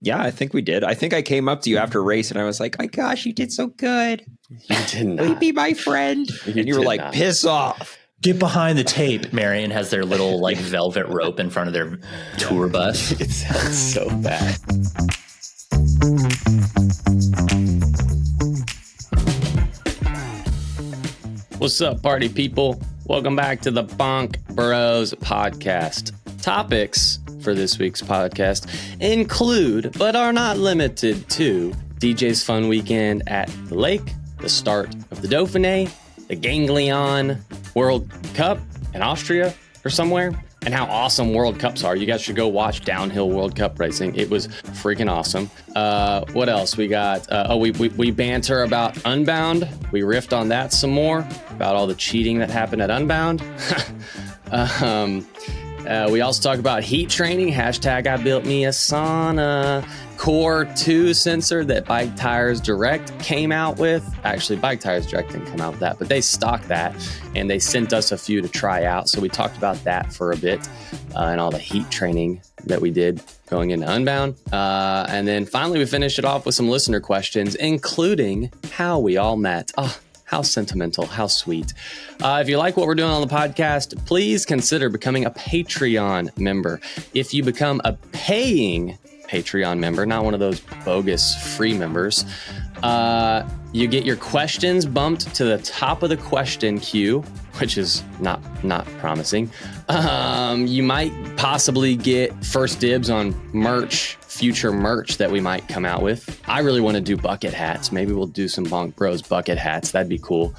Yeah, I think we did. I think I came up to you after a race and I was like, my gosh, you did so good. You did not. Will you be my friend? And you were like, piss off. Get behind the tape. Marion has their little like velvet rope in front of their tour bus. It sounds so bad. What's up, party people? Welcome back to the Bonk Bros podcast. Topics for this week's podcast include, but are not limited to, DJ's fun weekend at the lake, the start of the Dauphiné, the Ganglion World Cup in Austria or somewhere, and how awesome World Cups are. You guys should go watch downhill World Cup racing. It was freaking awesome. What else? We got, we banter about Unbound. We riffed on that some more, about all the cheating that happened at Unbound. We also talk about heat training, hashtag I built me a sauna, Core 2 sensor that Bike Tires Direct came out with. Actually, Bike Tires Direct didn't come out with that, but they stocked that and they sent us a few to try out. So we talked about that for a bit and all the heat training that we did going into Unbound. And then finally, we finished it off with some listener questions, including how we all met. Oh, how sentimental, how sweet. If you like what we're doing on the podcast, please consider becoming a Patreon member. If you become a paying Patreon member, not one of those bogus free members, you get your questions bumped to the top of the question queue, which is not promising. You might possibly get first dibs on future merch that we might come out with. I really want to do bucket hats. Maybe we'll do some Bonk Bros bucket hats. That'd be cool.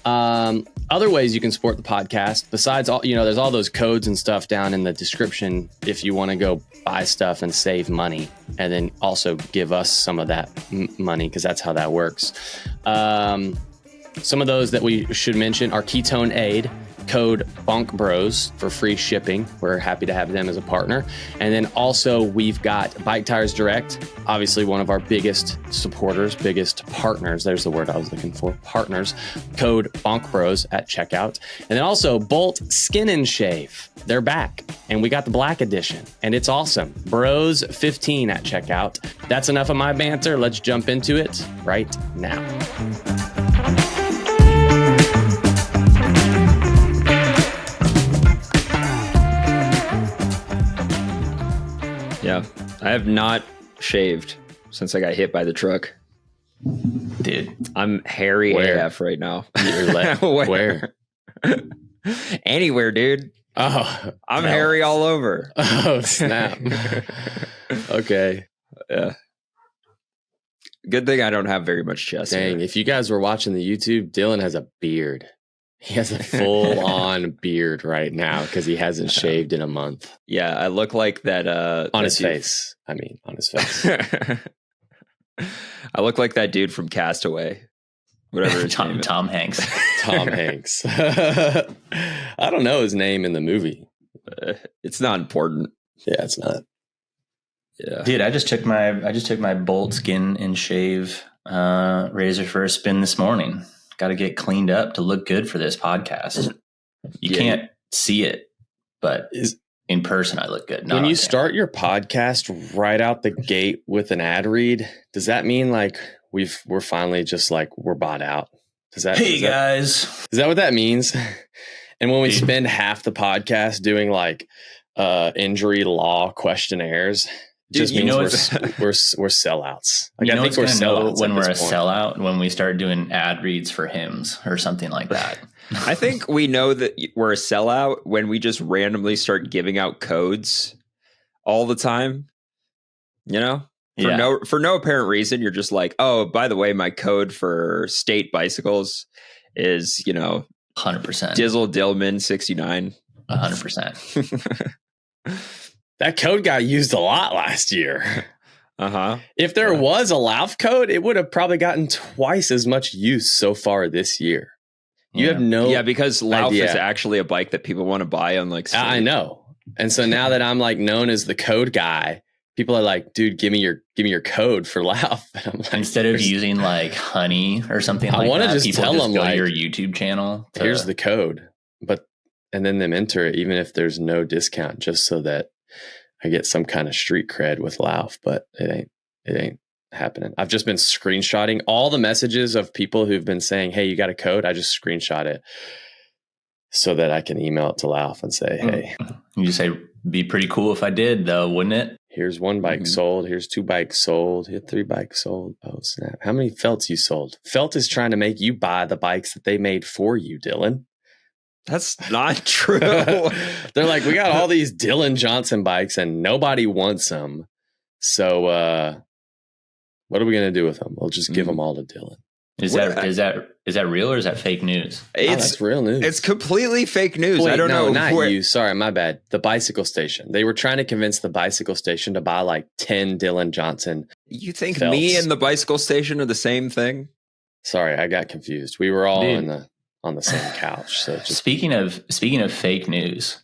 Other ways you can support the podcast, besides all, there's all those codes and stuff down in the description if you want to go buy stuff and save money, and then also give us some of that money, because that's how that works. Some of those that we should mention are KETONEAID, code BONKBROS for free shipping. We're happy to have them as a partner. And then also we've got Bike Tires Direct, obviously one of our biggest supporters, biggest partners. There's the word I was looking for, partners. Code BONKBROS at checkout. And then also Bolt Skin and Shave. They're back and we got the black edition and it's awesome. Bros 15 at checkout. That's enough of my banter. Let's jump into it right now. Yeah, I have not shaved since I got hit by the truck. Dude, I'm hairy AF right now. Where? Anywhere, dude. Oh, I'm hairy all over. Oh, snap. Okay. Yeah. Good thing I don't have very much chest. Dang, if you guys were watching the YouTube, Dylan has a beard. He has a full-on beard right now because he hasn't shaved in a month. Yeah, I look like that. On his face. I mean, on his face. I look like that dude from Castaway. Whatever his name is. Tom Hanks. Tom Hanks. I don't know his name in the movie. It's not important. Yeah, it's not. Yeah, dude, I just took my Bolt Skin and Shave razor for a spin this morning. Got to get cleaned up to look good for this podcast. You can't see it, but in person I look good. When you start your podcast right out the gate with an ad read, does that mean like we're finally just like we're bought out? Guys, is that what that means? And when we spend half the podcast doing like injury law questionnaires, just means we're sellouts. Like, I think we're sellouts when we're a sellout when we start doing ad reads for hymns or something like that. I think we know that we're a sellout when we just randomly start giving out codes all the time. For no apparent reason. You're just like, oh, by the way, my code for state bicycles is 100% Dizzle Dillman 69. 100%. That code got used a lot last yeyear. If there was a Lauf code, it would have probably gotten twice as much use so far this year. You have because Lauf is actually a bike that people want to buy on like. I know, and so now that I'm like known as the code guy, people are like, "Dude, give me your code for Lauf." And I'm like, instead of using like Honey or something like that, I want to just tell them like your YouTube channel. Here's the code, and then them enter it, even if there's no discount, just so that I get some kind of street cred with Lauf, but it ain't happening. I've just been screenshotting all the messages of people who've been saying, hey, you got a code? I just screenshot it so that I can email it to Lauf and say, hey. You say, be pretty cool if I did, though, wouldn't it? Here's 1 bike sold. Here's 2 bikes sold. Here's 3 bikes sold. Oh, snap. How many felts you sold? Felt is trying to make you buy the bikes that they made for you, Dylan. That's not true. They're like, we got all these Dylan Johnson bikes and nobody wants them. So what are we going to do with them? We'll just give them all to Dylan. Is that real or is that fake news? It's real news. It's completely fake news. Wait, I don't know. Not you. Sorry, my bad. The bicycle station. They were trying to convince the bicycle station to buy like 10 Dylan Johnson. You think felts. Me and the bicycle station are the same thing? Sorry, I got confused. We were all on the same couch. So just... speaking of fake news,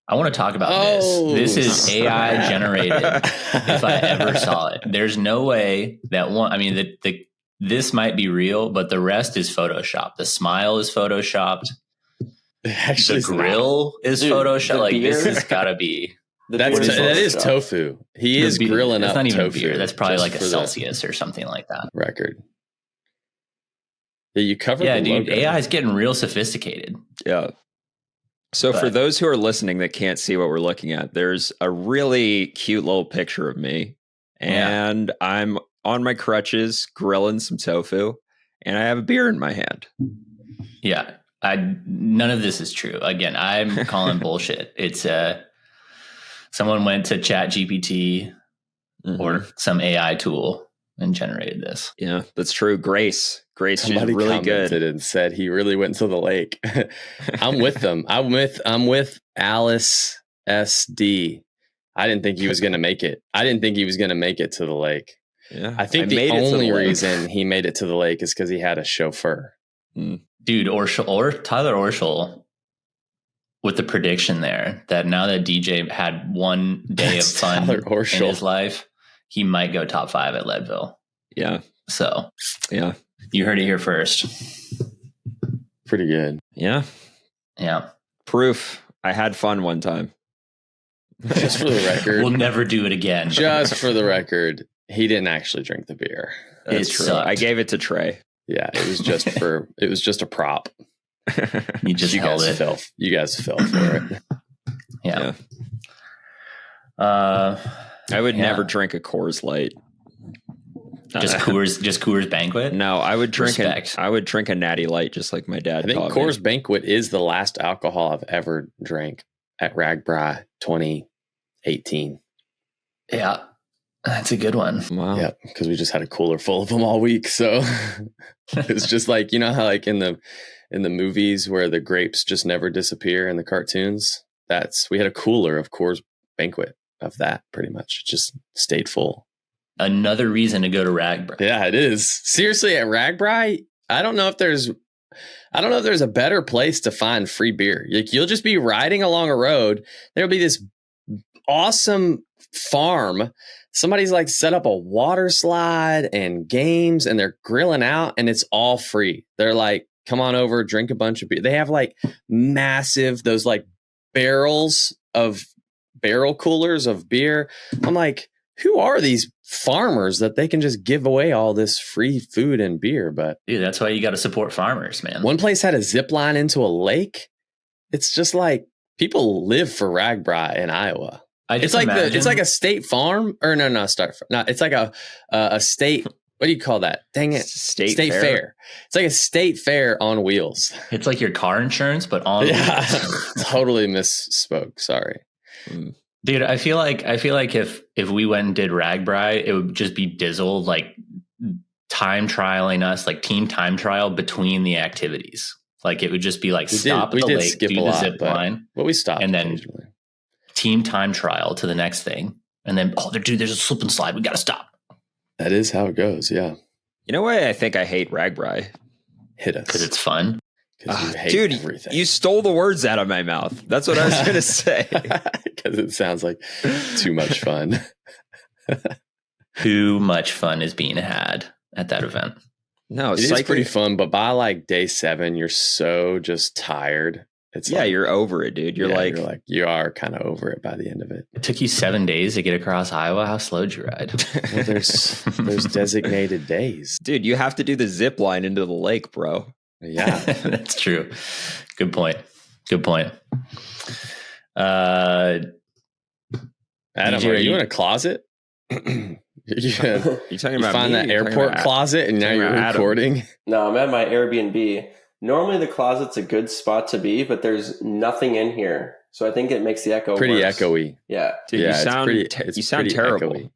I want to talk about this. This is AI generated. If I ever saw it, there's no way that one. I mean, this might be real, but the rest is Photoshopped. The smile is Photoshopped. Actually, the grill is Photoshopped. Like this has got to be. That is tofu. He is grilling up. That's not even tofu. Beer. That's probably like a Celsius or something like that. Record. Yeah, you covered. Yeah, the dude. logo. AI is getting real sophisticated. Yeah. So for those who are listening that can't see what we're looking at, there's a really cute little picture of me, and I'm on my crutches grilling some tofu, and I have a beer in my hand. Yeah, none of this is true. Again, I'm calling bullshit. It's someone went to ChatGPT or some AI tool and generated this. Yeah, that's true. Grace, somebody she's really good. And said he really went to the lake. I'm with them. I'm with Alice SD. I didn't think he was going to make it. I didn't think he was going to make it to the lake. Yeah, I think the only reason he made it to the lake is because he had a chauffeur. Dude, or Tyler Orschel with the prediction there that now that DJ had one day of fun in his life, he might go top 5 at Leadville. Yeah. So, yeah, you heard it here first. Pretty good. Yeah. Yeah. Proof. I had fun one time. Just for the record. We'll never do it again. Just for the record. He didn't actually drink the beer. That's true. Sucked. I gave it to Trey. Yeah, it was just a prop. You just held it. You guys fell for it. Yeah. I would never drink a Coors Light. Just Coors Banquet? No, I would drink a Natty Light just like my dad. I think Coors Banquet is the last alcohol I've ever drank at Ragbri 2018. Yeah. That's a good one. Wow. Yeah, because we just had a cooler full of them all week. So it's just like, you know how like in the movies where the grapes just never disappear in the cartoons? We had a cooler of Coors Banquet of that pretty much. It just stayed full. Another reason to go to Ragbri. Yeah, it is. Seriously, at Ragbri, I don't know if there's a better place to find free beer. Like, you'll just be riding along a road. There'll be this awesome farm. Somebody's like set up a water slide and games, and they're grilling out, and it's all free. They're like, come on over, drink a bunch of beer. They have like massive, those like barrel coolers of beer. I'm like, who are these farmers that they can just give away all this free food and beer? But dude, that's why you got to support farmers, man. One place had a zip line into a lake. It's just like people live for Ragbri in Iowa. It's like a state farm, or no, it's like a state. What do you call that? Dang it, state fair. It's like a state fair on wheels. It's like your car insurance, but on wheels. Totally misspoke. Sorry. Dude, I feel like if we went and did Ragbri, it would just be Dizzle like time trialing us, like team time trial between the activities. Like it would just be like stop at the lake, do the zip line, but we stopped and then team time trial to the next thing, and then there's a slip and slide. We got to stop. That is how it goes. Yeah. You know why I think I hate Ragbri? Hit us because it's fun. Dude, everything. You stole the words out of my mouth. That's what I was going to say. Because it sounds like too much fun. Too much fun is being had at that event. No, it's pretty fun, but by like day 7, you're so just tired. It's you're over it, dude. You're you are kind of over it by the end of it. It took you 7 days to get across Iowa. How slow did you ride? Well, there's designated days. Dude, you have to do the zip line into the lake, bro. Yeah, that's true. Good point. Adam, DJ, are you in a closet? You talking about find that airport closet and now you're recording? No, I'm at my Airbnb. Normally the closet's a good spot to be, but there's nothing in here. So I think it makes the echo pretty worse. echoey. Yeah. Dude, yeah, you sound terrible.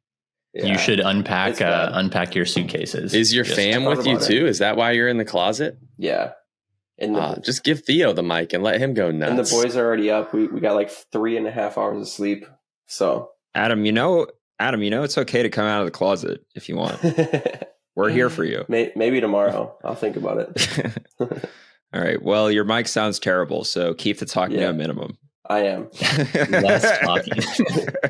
Yeah. You should unpack your suitcases. Is your fam with you too? Is that why you're in the closet? Yeah. And just give Theo the mic and let him go nuts. And the boys are already up. We got like 3.5 hours of sleep. So Adam, it's okay to come out of the closet if you want. We're here for you. Maybe tomorrow. I'll think about it. All right. Well, your mic sounds terrible, so keep the talking to a minimum. I am. Less talking.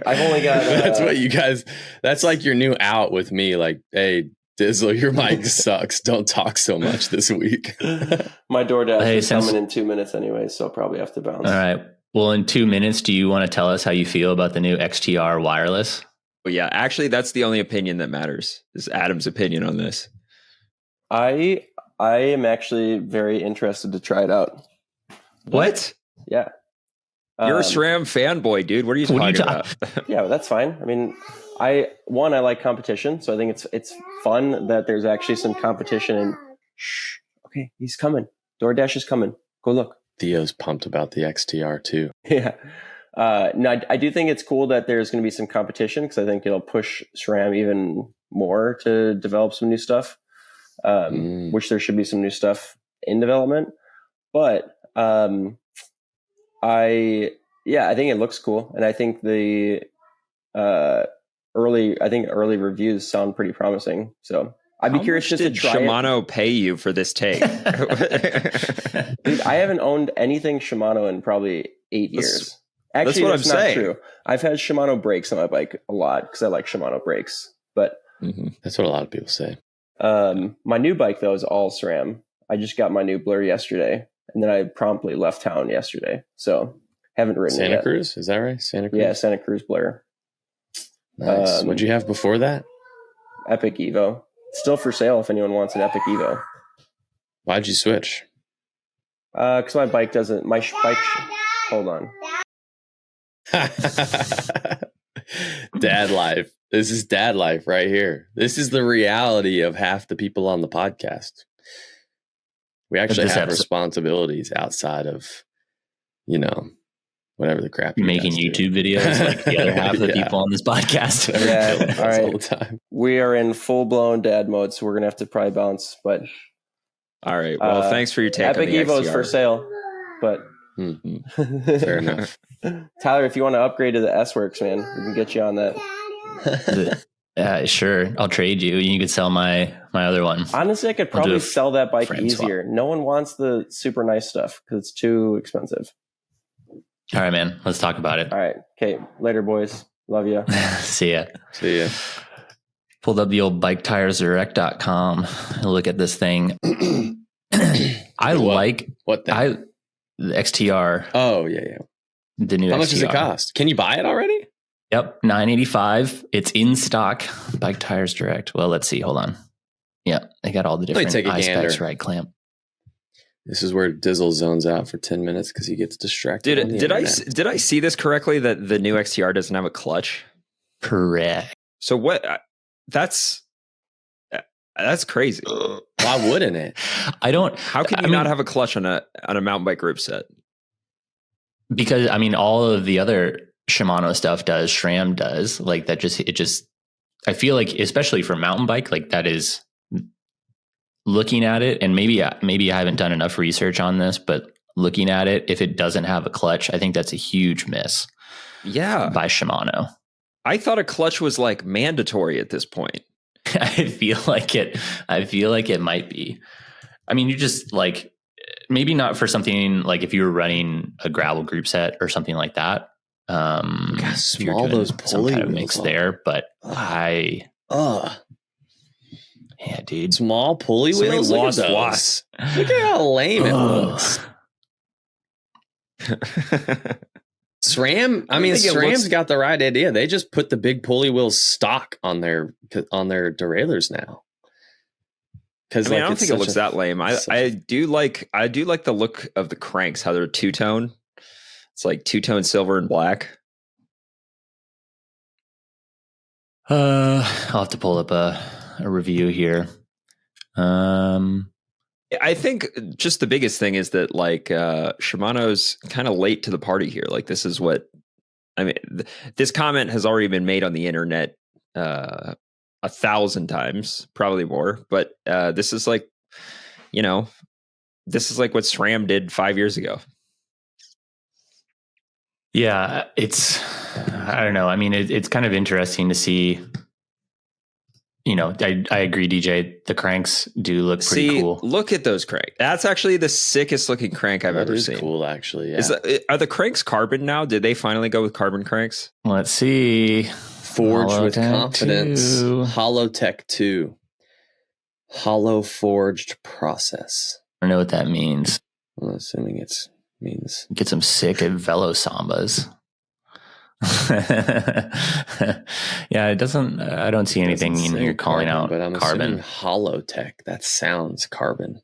I've only got... that's what you guys... That's like your new out with me. Like, hey, Dizzle, your mic sucks. Don't talk so much this week. My DoorDash is coming in 2 minutes anyway, so I'll probably have to bounce. All right. Well, in 2 minutes, do you want to tell us how you feel about the new XTR wireless? Well, yeah, actually, that's the only opinion that matters, is Adam's opinion on this. I am actually very interested to try it out. What? Yeah. You're a SRAM fanboy, dude. What are you talking about? Yeah, that's fine. I mean, I like competition, so I think it's fun that there's actually some competition. And okay, he's coming. DoorDash is coming. Go look. Theo's pumped about the XTR too. Yeah. No, I do think it's cool that there's going to be some competition because I think it'll push SRAM even more to develop some new stuff, which there should be some new stuff in development. But I think it looks cool. And I think the early reviews sound pretty promising. So I'd be curious just to try Shimano pay you for this take? Dude, I haven't owned anything Shimano in probably 8 years. Actually, that's not true. I've had Shimano brakes on my bike a lot because I like Shimano brakes. But that's what a lot of people say. My new bike, though, is all SRAM. I just got my new Blur yesterday, and then I promptly left town yesterday. So haven't ridden it yet. Santa Cruz? Is that right? Santa Cruz? Yeah, Santa Cruz Blur. Nice. What'd you have before that? Epic Evo. Still for sale if anyone wants an Epic Evo. Why'd you switch? Because my bike doesn't... Hold on. Dad life. This is dad life right here. This is the reality of half the people on the podcast. We actually have responsibilities outside of, whatever the crap you're making YouTube videos like the other half of the people on this podcast. Yeah, all right. All the time. We are in full-blown dad mode, so we're going to have to probably bounce. But all right. Well, thanks for your take. Epic Evo is for sale, but fair enough. Tyler, if you want to upgrade to the S-Works, man, we can get you on that. Sure. I'll trade you. You could sell my other one. Honestly, I could probably sell that bike easier. No one wants the super nice stuff because it's too expensive. All right, man. Let's talk about it. All right. Okay. Later, boys. Love you. See ya. See ya. Pulled up the old biketiresdirect.com. Look at this thing. I like what the XTR. Oh, yeah. The new How XTR. much does it cost? Can you buy it already? Yep, $985. It's in stock. Bike Tires Direct. Well, let's see. Hold on. Yeah, they got all the different specs, right? Clamp. This is where Dizzle zones out for 10 minutes because he gets distracted. Did I see this correctly? That the new XTR doesn't have a clutch? Correct. So what? That's crazy. Why wouldn't it? How can you not have a clutch on a mountain bike group set? Because all of the other Shimano stuff does, SRAM does, like that. I feel like, especially for mountain bike, like that is looking at it. And maybe I haven't done enough research on this, but looking at it, if it doesn't have a clutch, I think that's a huge miss. Yeah, by Shimano. I thought a clutch was like mandatory at this point. I feel like it might be. You just like, maybe not for something like if you were running a gravel group set or something like that. Small those pulley kind of mix there, but yeah, dude, small pulley wheels. Look at how lame it looks. SRAM, I mean, SRAM's got the right idea. They just put the big pulley wheels stock on their derailleurs now. I mean, I don't think it looks that lame. I do like the look of the cranks, how they're two-tone. It's like two-tone silver and black. I'll have to pull up a review here. I think just the biggest thing is that like Shimano's kind of late to the party here. Like this is what I mean. This comment has already been made on the internet 1,000 times, probably more. But this is like, this is like what SRAM did 5 years ago. Yeah, I don't know. I mean, it's kind of interesting to see. I agree, DJ. The cranks do look pretty cool. Look at those cranks. That's actually the sickest looking crank I've ever seen. Cool, actually. Yeah. Are the cranks carbon now? Did they finally go with carbon cranks? Let's see. Forged with confidence. 2. Holotech 2. Hollow forged process. I don't know what that means. I'm assuming it means get some sick at velo sambas. Yeah, it doesn't. I don't see anything in here calling out but I'm carbon. Holotech. That sounds carbon.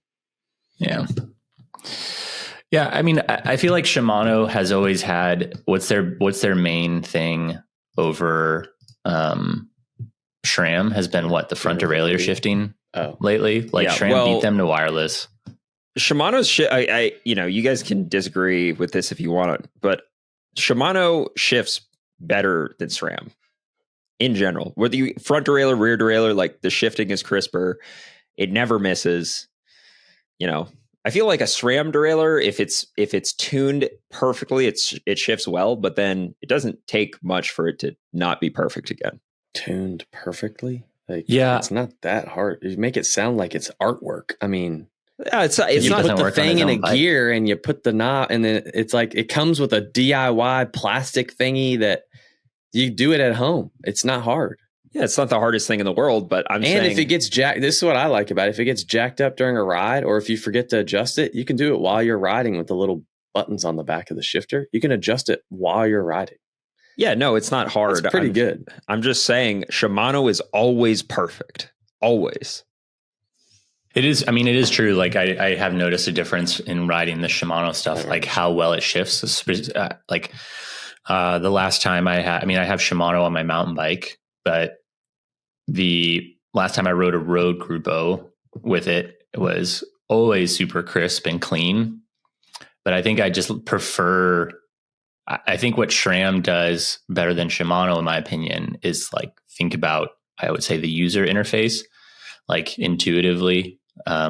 Yeah. Yeah, I mean, I feel like Shimano has always had what's their main thing over SRAM has been what the front derailleur shifting lately. Like SRAM beat them to wireless. Shimano's you guys can disagree with this if you want, but Shimano shifts better than SRAM in general. Whether you front derailleur, rear derailleur, like the shifting is crisper. It never misses. I feel like a SRAM derailleur, if it's tuned perfectly, it shifts well, but then it doesn't take much for it to not be perfect again. Tuned perfectly? It's not that hard. You make it sound like it's artwork. I mean, yeah, it's not put the thing in a gear and you put the knob, and then it's like it comes with a DIY plastic thingy that you do it at home. It's not hard. Yeah, it's not the hardest thing in the world, but I'm saying... And if it gets jacked, this is what I like about it. If it gets jacked up during a ride, or if you forget to adjust it, you can do it while you're riding with the little buttons on the back of the shifter. You can adjust it while you're riding. Yeah, no, it's not hard. It's pretty good. I'm just saying Shimano is always perfect. Always. It is. I mean, it is true. Like I have noticed a difference in riding the Shimano stuff, like how well it shifts. The last time I have Shimano on my mountain bike, but the last time I rode a road Grupo with it, it was always super crisp and clean. But I think I just prefer, I think what SRAM does better than Shimano, in my opinion, is like think about, I would say, the user interface, like intuitively. I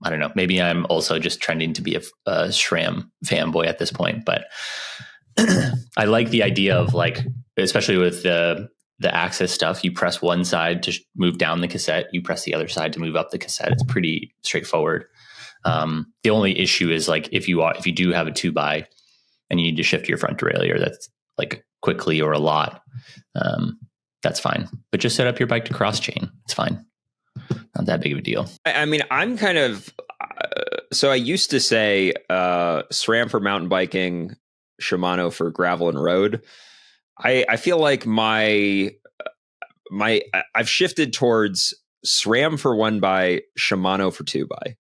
don't know. Maybe I'm also just trending to be a SRAM fanboy at this point, but I like the idea of like, especially with the axis stuff, you press one side to move down the cassette, you press the other side to move up the cassette. It's pretty straightforward. The only issue is like if you do have a 2x and you need to shift your front derailleur, that's like quickly or a lot, that's fine. But just set up your bike to Crosschain. It's fine. Not that big of a deal. I mean, I'm kind of so I used to say SRAM for mountain biking, Shimano for gravel and road. I feel like I've shifted towards SRAM for 1x, Shimano for 2x.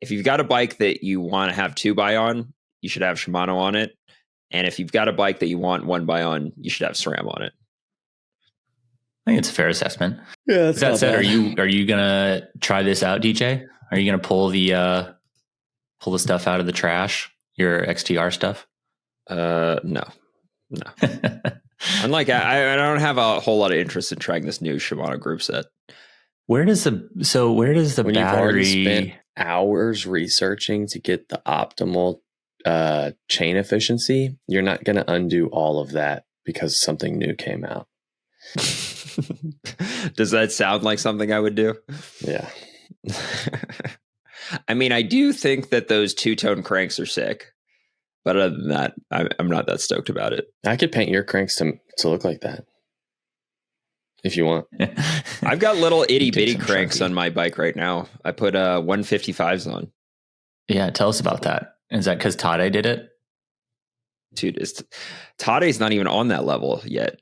If you've got a bike that you want to have 2x on, you should have Shimano on it. And if you've got a bike that you want 1x on, you should have SRAM on it. I think it's a fair assessment. Yeah. That said, are you gonna try this out, DJ? Are you gonna pull the stuff out of the trash? Your XTR stuff? No. Unlike I don't have a whole lot of interest in trying this new Shimano group set. Where does the when battery? You've already spent hours researching to get the optimal chain efficiency, you're not going to undo all of that because something new came out. Does that sound like something I would do? Yeah. I mean, I do think that those two-tone cranks are sick. But other than that, I'm not that stoked about it. I could paint your cranks to look like that if you want. I've got little itty bitty cranks on my bike right now. I put 155s on. Yeah, tell us about that. Is that because Tade did it? dude, Tade's not even on that level yet.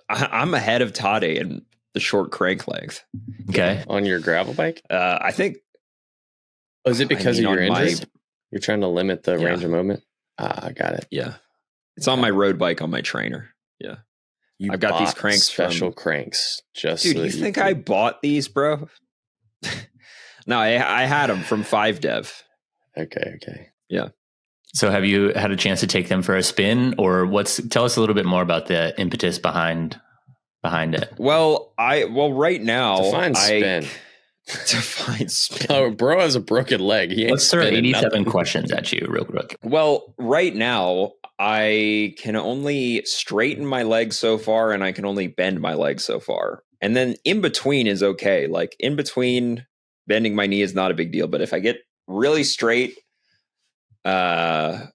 I'm ahead of Tade in the short crank length. Okay. On your gravel bike? I think. Oh, is it because of your injuries? My, You're trying to limit the range of movement? I got it. Yeah. It's on my road bike on my trainer. Yeah. I've got these cranks special cranks. Just dude, you think I bought these, bro? No, I had them from 5Dev. Okay. Yeah. So have you had a chance to take them for a spin, or tell us a little bit more about the impetus behind it? Well, right now, Define spin. Define spin. Oh, bro has a broken leg. Let's throw 87 questions at you real quick. Well, right now, I can only straighten my leg so far, and I can only bend my leg so far. And then in between is okay. Like in between, bending my knee is not a big deal. But if I get really straight, or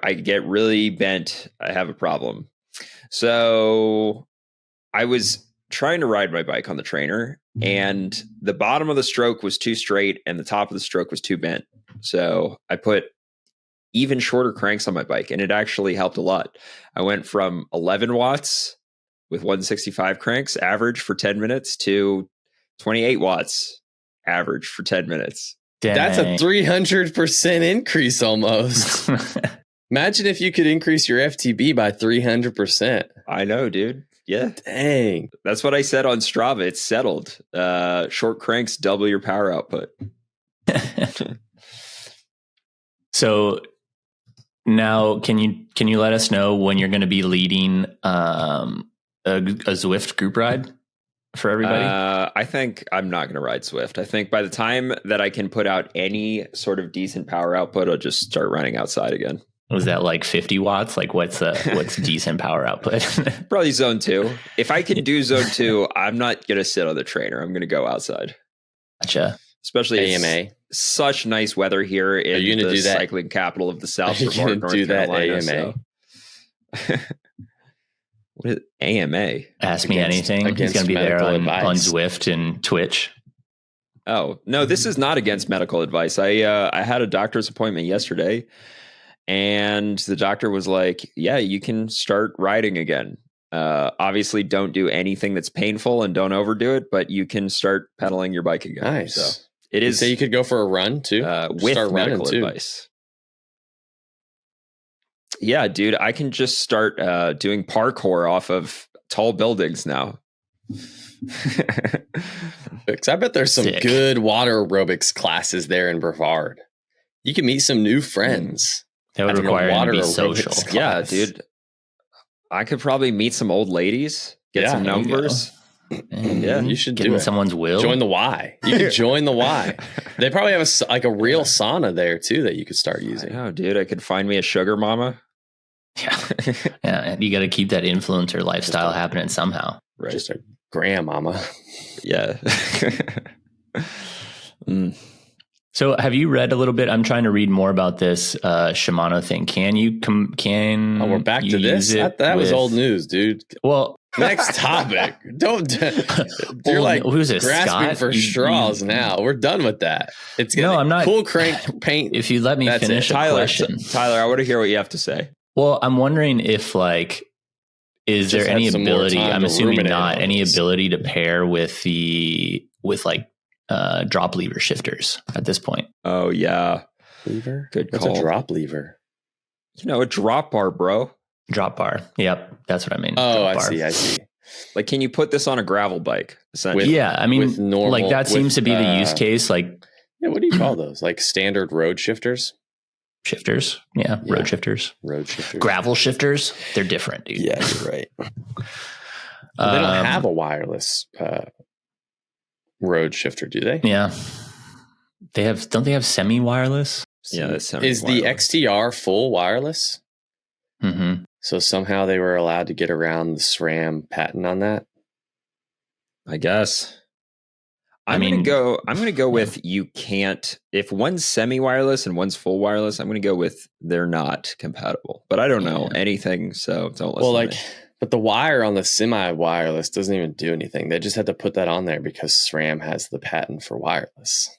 I get really bent, I have a problem. So I was trying to ride my bike on the trainer, and the bottom of the stroke was too straight and the top of the stroke was too bent. So I put even shorter cranks on my bike, and it actually helped a lot. I went from 11 watts with 165 cranks average for 10 minutes to 28 watts average for 10 minutes. Dang. That's a 300% increase almost. Imagine if you could increase your FTB by 300%. I know, dude. Yeah. Dang. That's what I said on Strava. It's settled. Short cranks double your power output. So now can you let us know when you're going to be leading a Zwift group ride for everybody? I think I'm not going to ride Zwift. I think by the time that I can put out any sort of decent power output, I'll just start running outside again. Was that like 50 watts? Like what's decent power output? Probably zone 2. If I can do zone 2, I'm not going to sit on the trainer. I'm going to go outside. Gotcha. Especially AMA. Such nice weather here in the cycling capital of the South. Are you going to do that AMA? What is AMA? Ask me anything. He's going to be there on Zwift and Twitch. Oh, no, this is not against medical advice. I had a doctor's appointment yesterday, and the doctor was like, yeah, you can start riding again. Obviously, don't do anything that's painful and don't overdo it, but you can start pedaling your bike again. Nice. So it is. So you could go for a run too? With medical advice. Yeah, dude, I can just start doing parkour off of tall buildings now. I bet there's some good water aerobics classes there in Brevard. You can meet some new friends. That would require you to be social. Class. Yeah, dude. I could probably meet some old ladies, get some numbers. Yeah, you should get in someone's will. Join the Y. You could join the Y. They probably have a real sauna there too that you could start using. Oh, dude, I could find me a sugar mama. Yeah, you got to keep that influencer lifestyle happening somehow. Right. Just a grandmama. Yeah. So have you read a little bit? I'm trying to read more about this Shimano thing. Oh, we're back to this? That was old news, dude. Well, next topic. You're like grasping Scott? for straws now. We're done with that. I'm not. Cool crank paint. If you let me finish a question. Tyler, I want to hear what you have to say. Well, I'm wondering if is there any ability, I'm assuming not, any ability to pair with drop lever shifters at this point? Oh, yeah. Lever? Good What's call. A drop lever? A drop bar, bro. Drop bar. Yep. That's what I mean. Oh, I see. Like, can you put this on a gravel bike? Yeah. I mean, that seems to be the use case. Like, yeah, what do you call those? Like standard road shifters? Shifters. Yeah. Road shifters. Road shifters. Gravel shifters. They're different, dude. Yeah, you're right. They don't have a wireless road shifter, do they? Yeah. Don't they have semi-wireless? Yeah, that's Is the XTR full wireless? Mm-hmm. So somehow they were allowed to get around the SRAM patent on that? I guess. I'm going to go with you can't. If one's semi-wireless and one's full wireless, I'm going to go with they're not compatible. But I don't know anything, so don't listen to me. But the wire on the semi-wireless doesn't even do anything. They just had to put that on there because SRAM has the patent for wireless.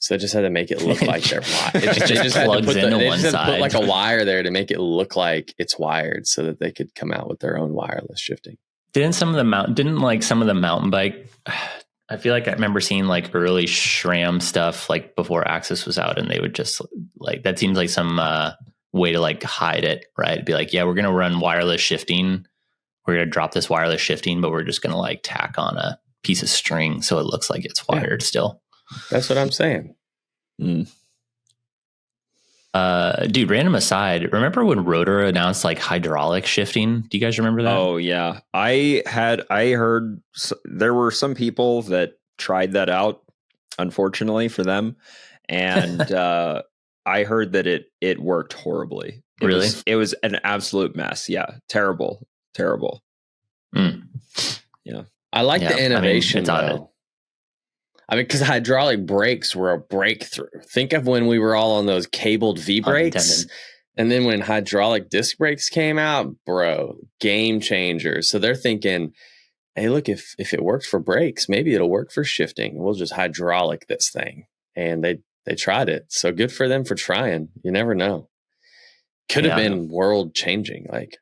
So they just had to make it look like they're wired. They just had to plugs into one put side. like a wire there to make it look like it's wired so that they could come out with their own wireless shifting. Didn't some of the mountain bike, I feel like I remember seeing like early SRAM stuff like before Axis was out, and they would just like, that seems like some way to like hide it, right? It'd be like, yeah, we're going to run wireless shifting. We're going to drop this wireless shifting, but we're just going to like tack on a piece of string so it looks like it's wired still. That's what I'm saying. Dude, random aside, remember when Rotor announced like hydraulic shifting? Do you guys remember that? Oh yeah. I heard there were some people that tried that out, unfortunately for them. And I heard that it worked horribly. It was an absolute mess. Yeah. Terrible. Yeah. I like the innovation though. I mean, because hydraulic brakes were a breakthrough. Think of when we were all on those cabled V brakes. And then when hydraulic disc brakes came out, bro, game changer. So they're thinking, hey, look, if it worked for brakes, maybe it'll work for shifting. We'll just hydraulic this thing. And they tried it. So good for them for trying. You never know. Could have been world changing, like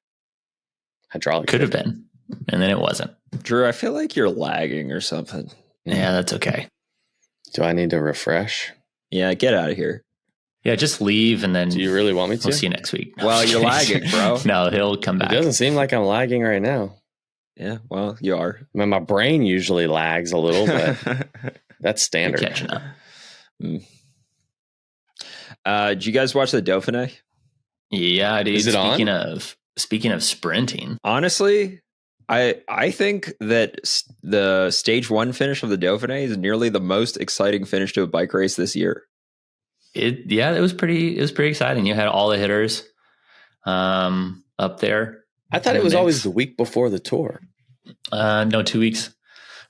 hydraulic. Could have been. And then it wasn't. Drew, I feel like you're lagging or something. Yeah, that's okay. Do I need to refresh? Yeah, get out of here. Yeah, just leave and then. Do you really want me to? We'll see you next week. Well, you're lagging, bro. No, he'll come back. It doesn't seem like I'm lagging right now. Yeah, well, you are. I mean, my brain usually lags a little, but that's standard. You're catching up. Did you guys watch the Dauphiné? Yeah, dude. Is it on? Speaking of sprinting, honestly, I think that the stage 1 finish of the Dauphiné is nearly the most exciting finish to a bike race this year. It was pretty exciting. You had all the hitters up there. I thought it was always the week before the tour. No, 2 weeks,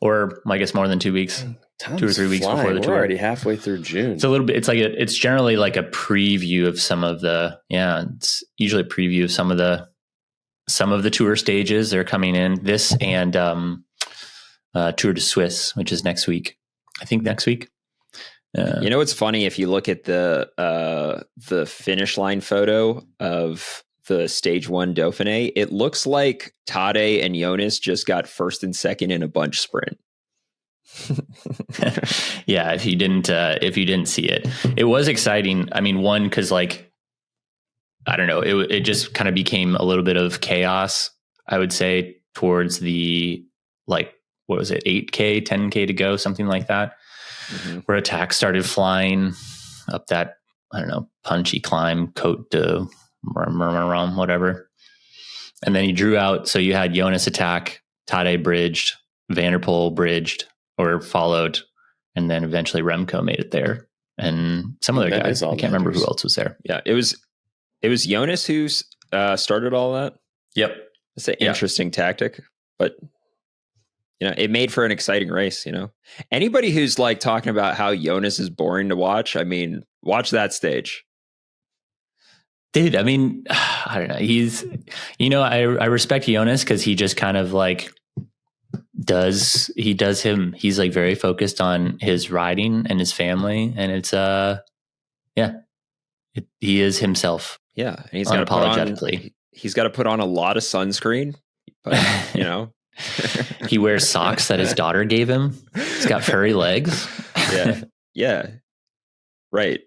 or I guess more than 2 weeks. Time's 2 or 3 weeks before the tour. We're already halfway through June. It's a little bit. It's generally like a preview of some of the. Yeah, it's usually a preview of some of the tour stages that are coming in. This and Tour de Suisse, which is next week. I think next week. You know, it's funny if you look at the finish line photo of the stage 1 Dauphiné, it looks like Tadej and Jonas just got first and second in a bunch sprint. Yeah, if you didn't see it, it was exciting. I mean, one, because like, I don't know, it just kind of became a little bit of chaos, I would say, towards the, like, what was it, 8K, 10K to go, something like that, where attacks started flying up that, I don't know, punchy climb, Côte de Murmuram, whatever. And then he drew out, so you had Jonas attack, Tadej bridged, Van der Poel bridged, or followed, and then eventually Remco made it there. And some other guys, I can't remember who else was there. Yeah, it was Jonas who started all that. Yep. It's an interesting tactic, but you know, it made for an exciting race. You know, anybody who's like talking about how Jonas is boring to watch, I mean, watch that stage. Dude, I mean, I don't know. He's, you know, I respect Jonas because he just kind of like does him. He's like very focused on his riding and his family, and it's he is himself. Yeah, and he's got to put on a lot of sunscreen, but you know, he wears socks that his daughter gave him. He's got furry legs. Yeah, right.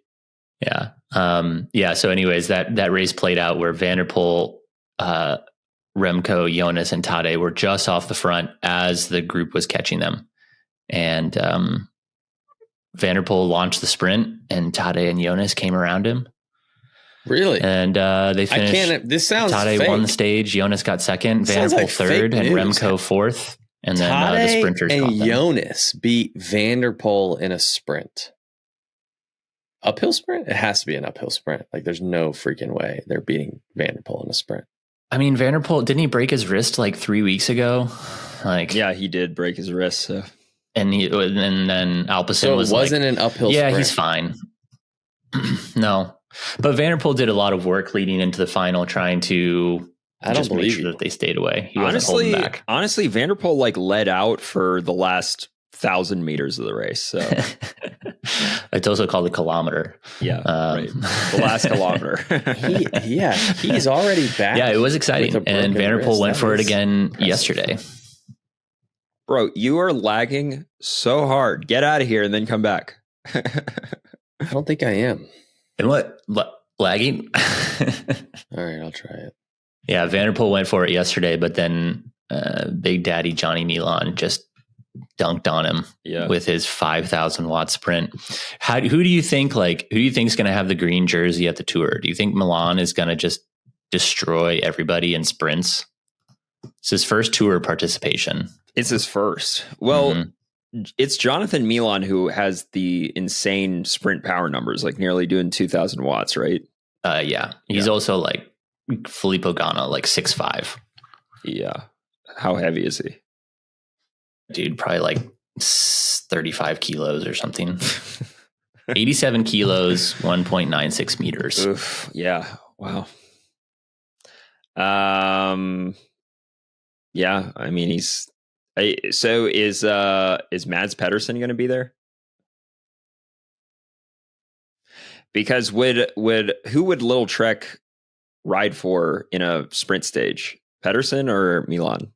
Yeah. So anyways, that race played out where Van der Poel, Remco, Jonas, and Tadej were just off the front as the group was catching them. And Van der Poel launched the sprint, and Tadej and Jonas came around him. Really? And they finished. This sounds Tadej fake. won the stage. Jonas got second. Van der Poel third, and Remco fourth. And then the sprinters and got them. Jonas beat Van der Poel in a sprint. Uphill sprint? It has to be an uphill sprint. Like, there's no freaking way they're beating Van der Poel in a sprint. I mean, Van der Poel, didn't he break his wrist like 3 weeks ago? Like, yeah, he did break his wrist. So. And then Alpecin was it wasn't an uphill sprint. Yeah, he's fine. No. But Van der Poel did a lot of work leading into the final, trying to make sure that they stayed away. He wasn't holding back. Honestly, Van der Poel like led out for the last 1,000 meters of the race. So It's also called a kilometer. Yeah, right. The last kilometer. He's already back. Yeah, it was exciting. And Vanderpool went for it again yesterday. Bro, you are lagging so hard. Get out of here and then come back. I don't think I am. And what? Lagging? All right, I'll try it. Yeah, Vanderpool went for it yesterday, but then Big Daddy Johnny Milan just dunked on him with his 5,000 watt sprint. Who do you think is going to have the green jersey at the tour? Do you think Milan is going to just destroy everybody in sprints? It's his first tour participation. It's his first. Well, it's Jonathan Milan who has the insane sprint power numbers, like nearly doing 2,000 watts, right? Yeah. He's also like Filippo Ganna, like 6'5". Yeah. How heavy is he? Dude, probably like 35 kilos or something. 87 kilos, 1.96 meters. Oof, yeah. Wow. Yeah. I mean, so is Mads Pedersen going to be there? Because who would Little Trek ride for in a sprint stage? Pedersen or Milan?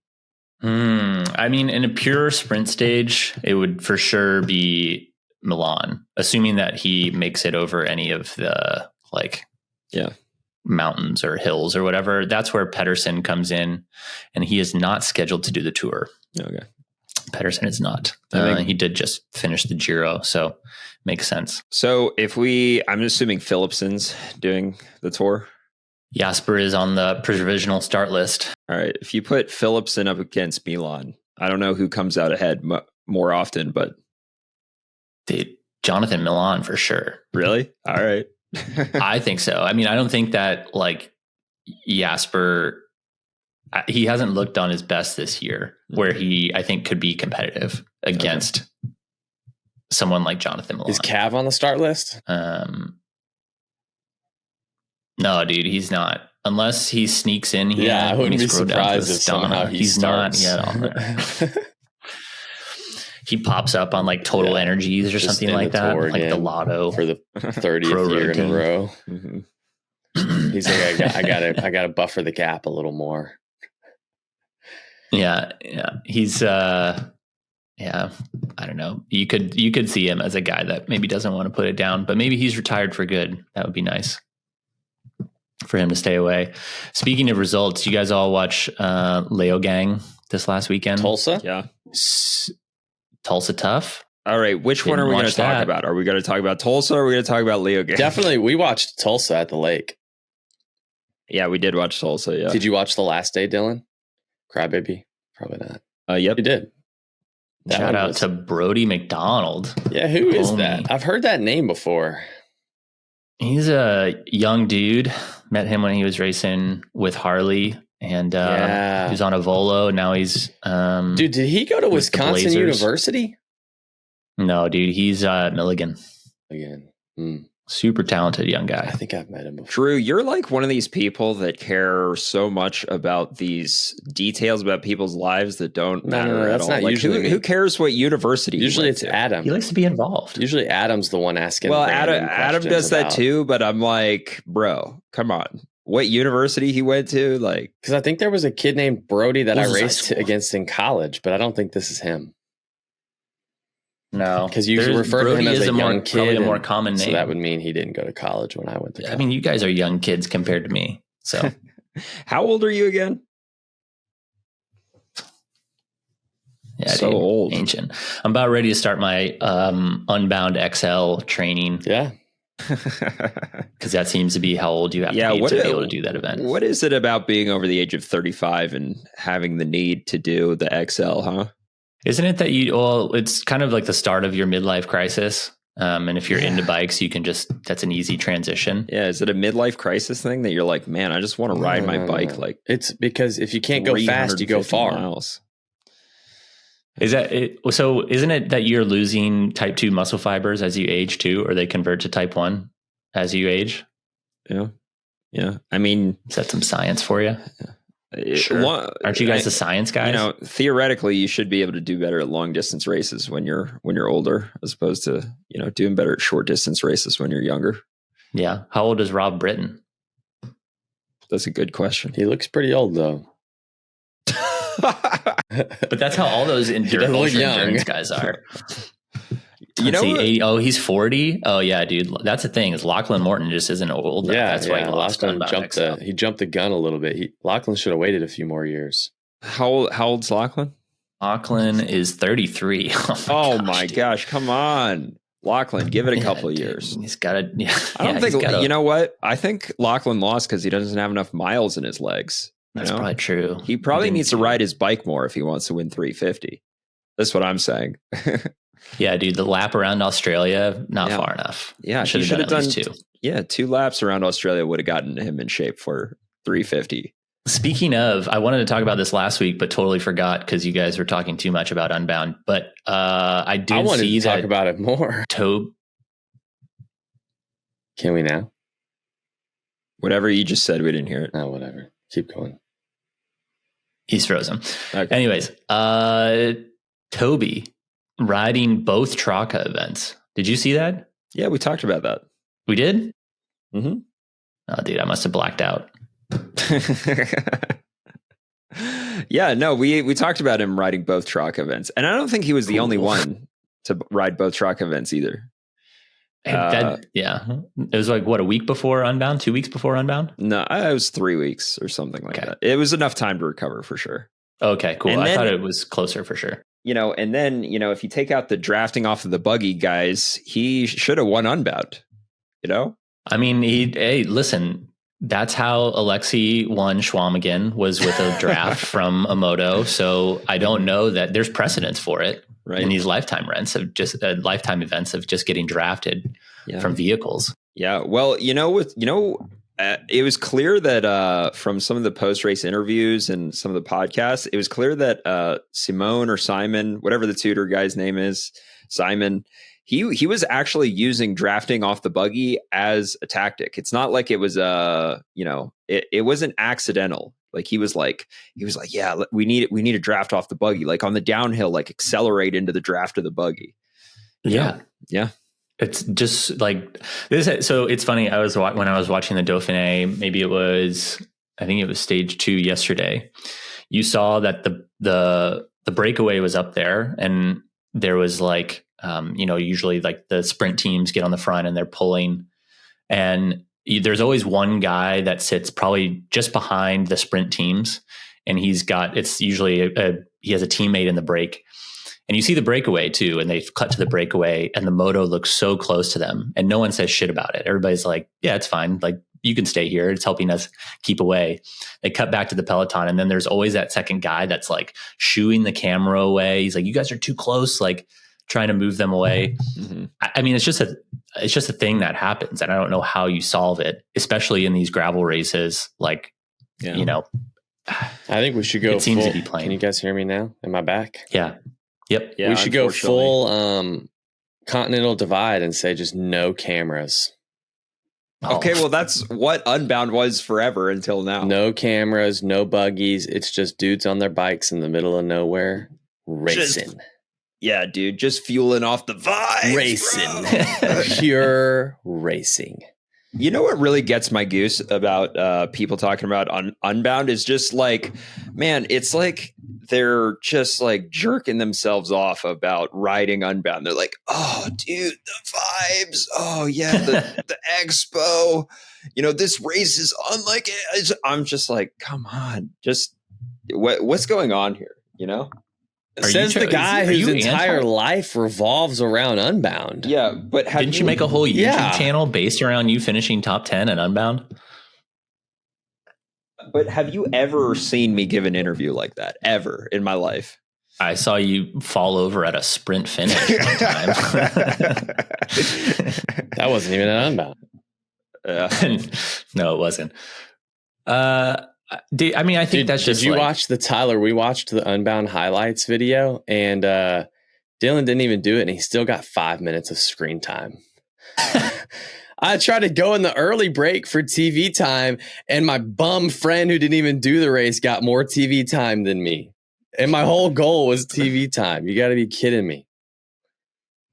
I mean, in a pure sprint stage, it would for sure be Milan, assuming that he makes it over any of the mountains or hills or whatever. That's where Pedersen comes in, and he is not scheduled to do the tour. Okay. Pedersen is not. He did just finish the Giro, so makes sense. So I'm assuming Philipsen's doing the tour. Jasper is on the provisional start list. All right. If you put Philipsen up against Milan, I don't know who comes out ahead more often, but dude, Jonathan Milan for sure. Really? All right. I think so. I mean, I don't think that like Jasper, he hasn't looked on his best this year, where he, I think, could be competitive against someone like Jonathan Milan. Is Cav on the start list? No, dude, he's not. Unless he sneaks in here. Yeah, I wouldn't be surprised if somehow he's starts. Not yet on there. He pops up on like Total Energies or Just something like that, like the Lotto for the 30th year in a row. Mm-hmm. He's like, I gotta buffer the gap a little more. Yeah. He's I don't know. You could see him as a guy that maybe doesn't want to put it down, but maybe he's retired for good. That would be nice for him to stay away. Speaking of results, you guys all watch Leo Gang this last weekend? Tulsa? Yeah. Tulsa Tough? All right. Which one are we going to talk about? Are we going to talk about Tulsa or are we going to talk about Leo Gang? Definitely. We watched Tulsa at the lake. Yeah, we did watch Tulsa. Yeah. Did you watch the last day, Dylan? Crybaby? Probably not. Yep. You did. Shout out to Brody McDonald. Yeah, who is that? I've heard that name before. He's a young dude. Met him when he was racing with Harley, and he was on a Volo. Now he's dude. Did he go to Wisconsin University? No, dude. He's Milligan. Again, super talented young guy. I think I've met him before. Drew, you're like one of these people that care so much about these details about people's lives that don't matter at all. Not like, usually who cares what university? Usually it's Adam. He likes to be involved. Usually Adam's the one asking. Well, Adam does that too, but I'm like, bro, come on. What university he went to? Like, because I think there was a kid named Brody that I raced against in college, but I don't think this is him. No, because you refer to him as a young kid, probably a more common name. So that would mean he didn't go to college when I went to college. I mean, you guys are young kids compared to me. So, how old are you again? Yeah, so dude, old, ancient. I'm about ready to start my Unbound XL training. Yeah, because that seems to be how old you have to be to be able to do that event. What is it about being over the age of 35 and having the need to do the XL, huh? Isn't it that it's kind of like the start of your midlife crisis. And if you're into bikes, you can that's an easy transition. Yeah. Is it a midlife crisis thing that you're like, man, I just want to ride my bike? Like, it's because if you can't go fast, you go far. Miles. Is that it? So isn't it that you're losing type 2 muscle fibers as you age too, or they convert to type 1 as you age? Yeah. Yeah. I mean, is that some science for you? Sure. Aren't you guys the science guys? You know, theoretically, you should be able to do better at long distance races when you're older, as opposed to, you know, doing better at short distance races when you're younger. Yeah. How old is Rob Britton? That's a good question. He looks pretty old though. But that's how all those endurance guys are. You know, he's 40. Oh yeah, dude. That's the thing, is Lachlan Morton just isn't old. That's why he lost. He jumped the gun a little bit. Lachlan should have waited a few more years. How old's Lachlan? Lachlan is 33. My gosh, come on. Lachlan, give it a couple of years. He's got to. Yeah, I don't think. You know what? I think Lachlan lost because he doesn't have enough miles in his legs. That's probably true. He probably needs to ride his bike more if he wants to win 350. That's what I'm saying. Yeah, dude, the lap around Australia, not far enough. Yeah, he should have done 2. Yeah, 2 laps around Australia would have gotten him in shape for 350. Speaking of, I wanted to talk about this last week, but totally forgot because you guys were talking too much about Unbound. But I wanted to talk about it more. Can we now? Whatever you just said, we didn't hear it. Oh, whatever. Keep going. He's frozen. Okay. Anyways, Toby riding both Traka events. Did you see that? Yeah, we talked about that. We did? Mm-hmm. Oh, dude, I must have blacked out. Yeah, no, we talked about him riding both Traka events. And I don't think he was the only one to ride both Traka events either. It was like, what, a week before Unbound? 2 weeks before Unbound? No, it was 3 weeks or something like that. It was enough time to recover for sure. Okay, cool. I thought it was closer for sure. You know, and then, you know, if you take out the drafting off of the buggy guys, he should have won Unbound, you know? I mean, listen, that's how Alexi won Schwamigan, was with a draft from a moto. So I don't know that there's precedence for it in these lifetime events of just getting drafted from vehicles. Yeah. Well, it was clear that from some of the post-race interviews and some of the podcasts, it was clear that Simon, whatever the tutor guy's name is, Simon, he was actually using drafting off the buggy as a tactic. It's not like it was it wasn't accidental. Like he was like, yeah, we need to draft off the buggy, like on the downhill, like accelerate into the draft of the buggy. Yeah. It's just like this. So it's funny. When I was watching the Dauphiné, I think it was stage 2 yesterday. You saw that the breakaway was up there, and there was like, usually like the sprint teams get on the front and they're pulling, and there's always one guy that sits probably just behind the sprint teams, and it's usually he has a teammate in the break. And you see the breakaway too, and they cut to the breakaway, and the moto looks so close to them, and no one says shit about it. Everybody's like, yeah, it's fine. Like, you can stay here. It's helping us keep away. They cut back to the peloton, and then there's always that second guy that's like shooing the camera away. He's like, you guys are too close, like trying to move them away. Mm-hmm. I mean, it's just a thing that happens, and I don't know how you solve it, especially in these gravel races. Like, I think we should go. It seems to be playing. Can you guys hear me now? Am I back? Yeah. Yep. Yeah, we should go full Continental Divide and say just no cameras. Okay, well, that's what Unbound was forever until now. No cameras, no buggies. It's just dudes on their bikes in the middle of nowhere racing. Just fueling off the vibes. Racing. Pure racing. You know what really gets my goose about people talking about Unbound is just like, man, it's like they're just like jerking themselves off about riding Unbound. They're like, oh, dude, the vibes. Oh, yeah, the expo. This race is unlike it. I'm just like, come on, just what's going on here? Says the guy whose entire life revolves around Unbound. Yeah, but didn't you make a whole YouTube channel based around you finishing top 10 at Unbound? But have you ever seen me give an interview like that ever in my life? I saw you fall over at a sprint finish one time. That wasn't even an Unbound. No, it wasn't. I think that's just. Did you watch the Tyler? We watched the Unbound highlights video, and Dylan didn't even do it, and he still got 5 minutes of screen time. I tried to go in the early break for TV time, and my bum friend who didn't even do the race got more TV time than me. And my whole goal was TV time. You got to be kidding me.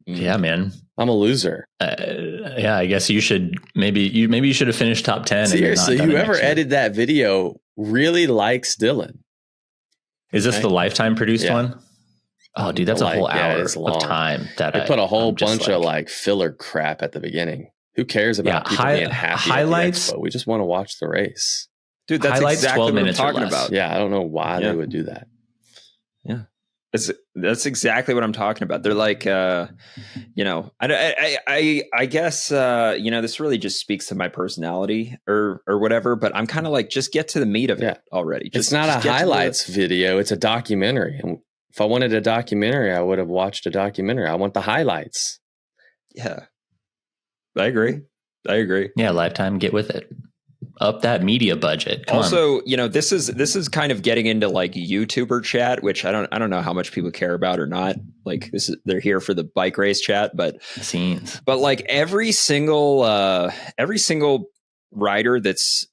Yeah, man. I'm a loser. Yeah, I guess you should you should have finished top 10. Seriously, whoever edited that video really likes Dylan. Is this the Lifetime produced one? Oh, dude, that's a whole hour of time. That I put a whole bunch of like filler crap at the beginning. Who cares about people being happy? Highlights. We just want to watch the race, dude. That's highlights exactly 12 what I'm minutes talking about. Yeah, I don't know why they would do that. Yeah, that's exactly what I'm talking about. They're like, I guess, this really just speaks to my personality or whatever. But I'm kind of like, just get to the meat of it already. It's not a highlights video; it's a documentary. And if I wanted a documentary, I would have watched a documentary. I want the highlights. Yeah. I agree. Yeah, Lifetime, get with it. Up that media budget. Come also, on. This is kind of getting into like YouTuber chat, which I don't know how much people care about or not. Like they're here for the bike race chat, but scenes. But like every single rider that's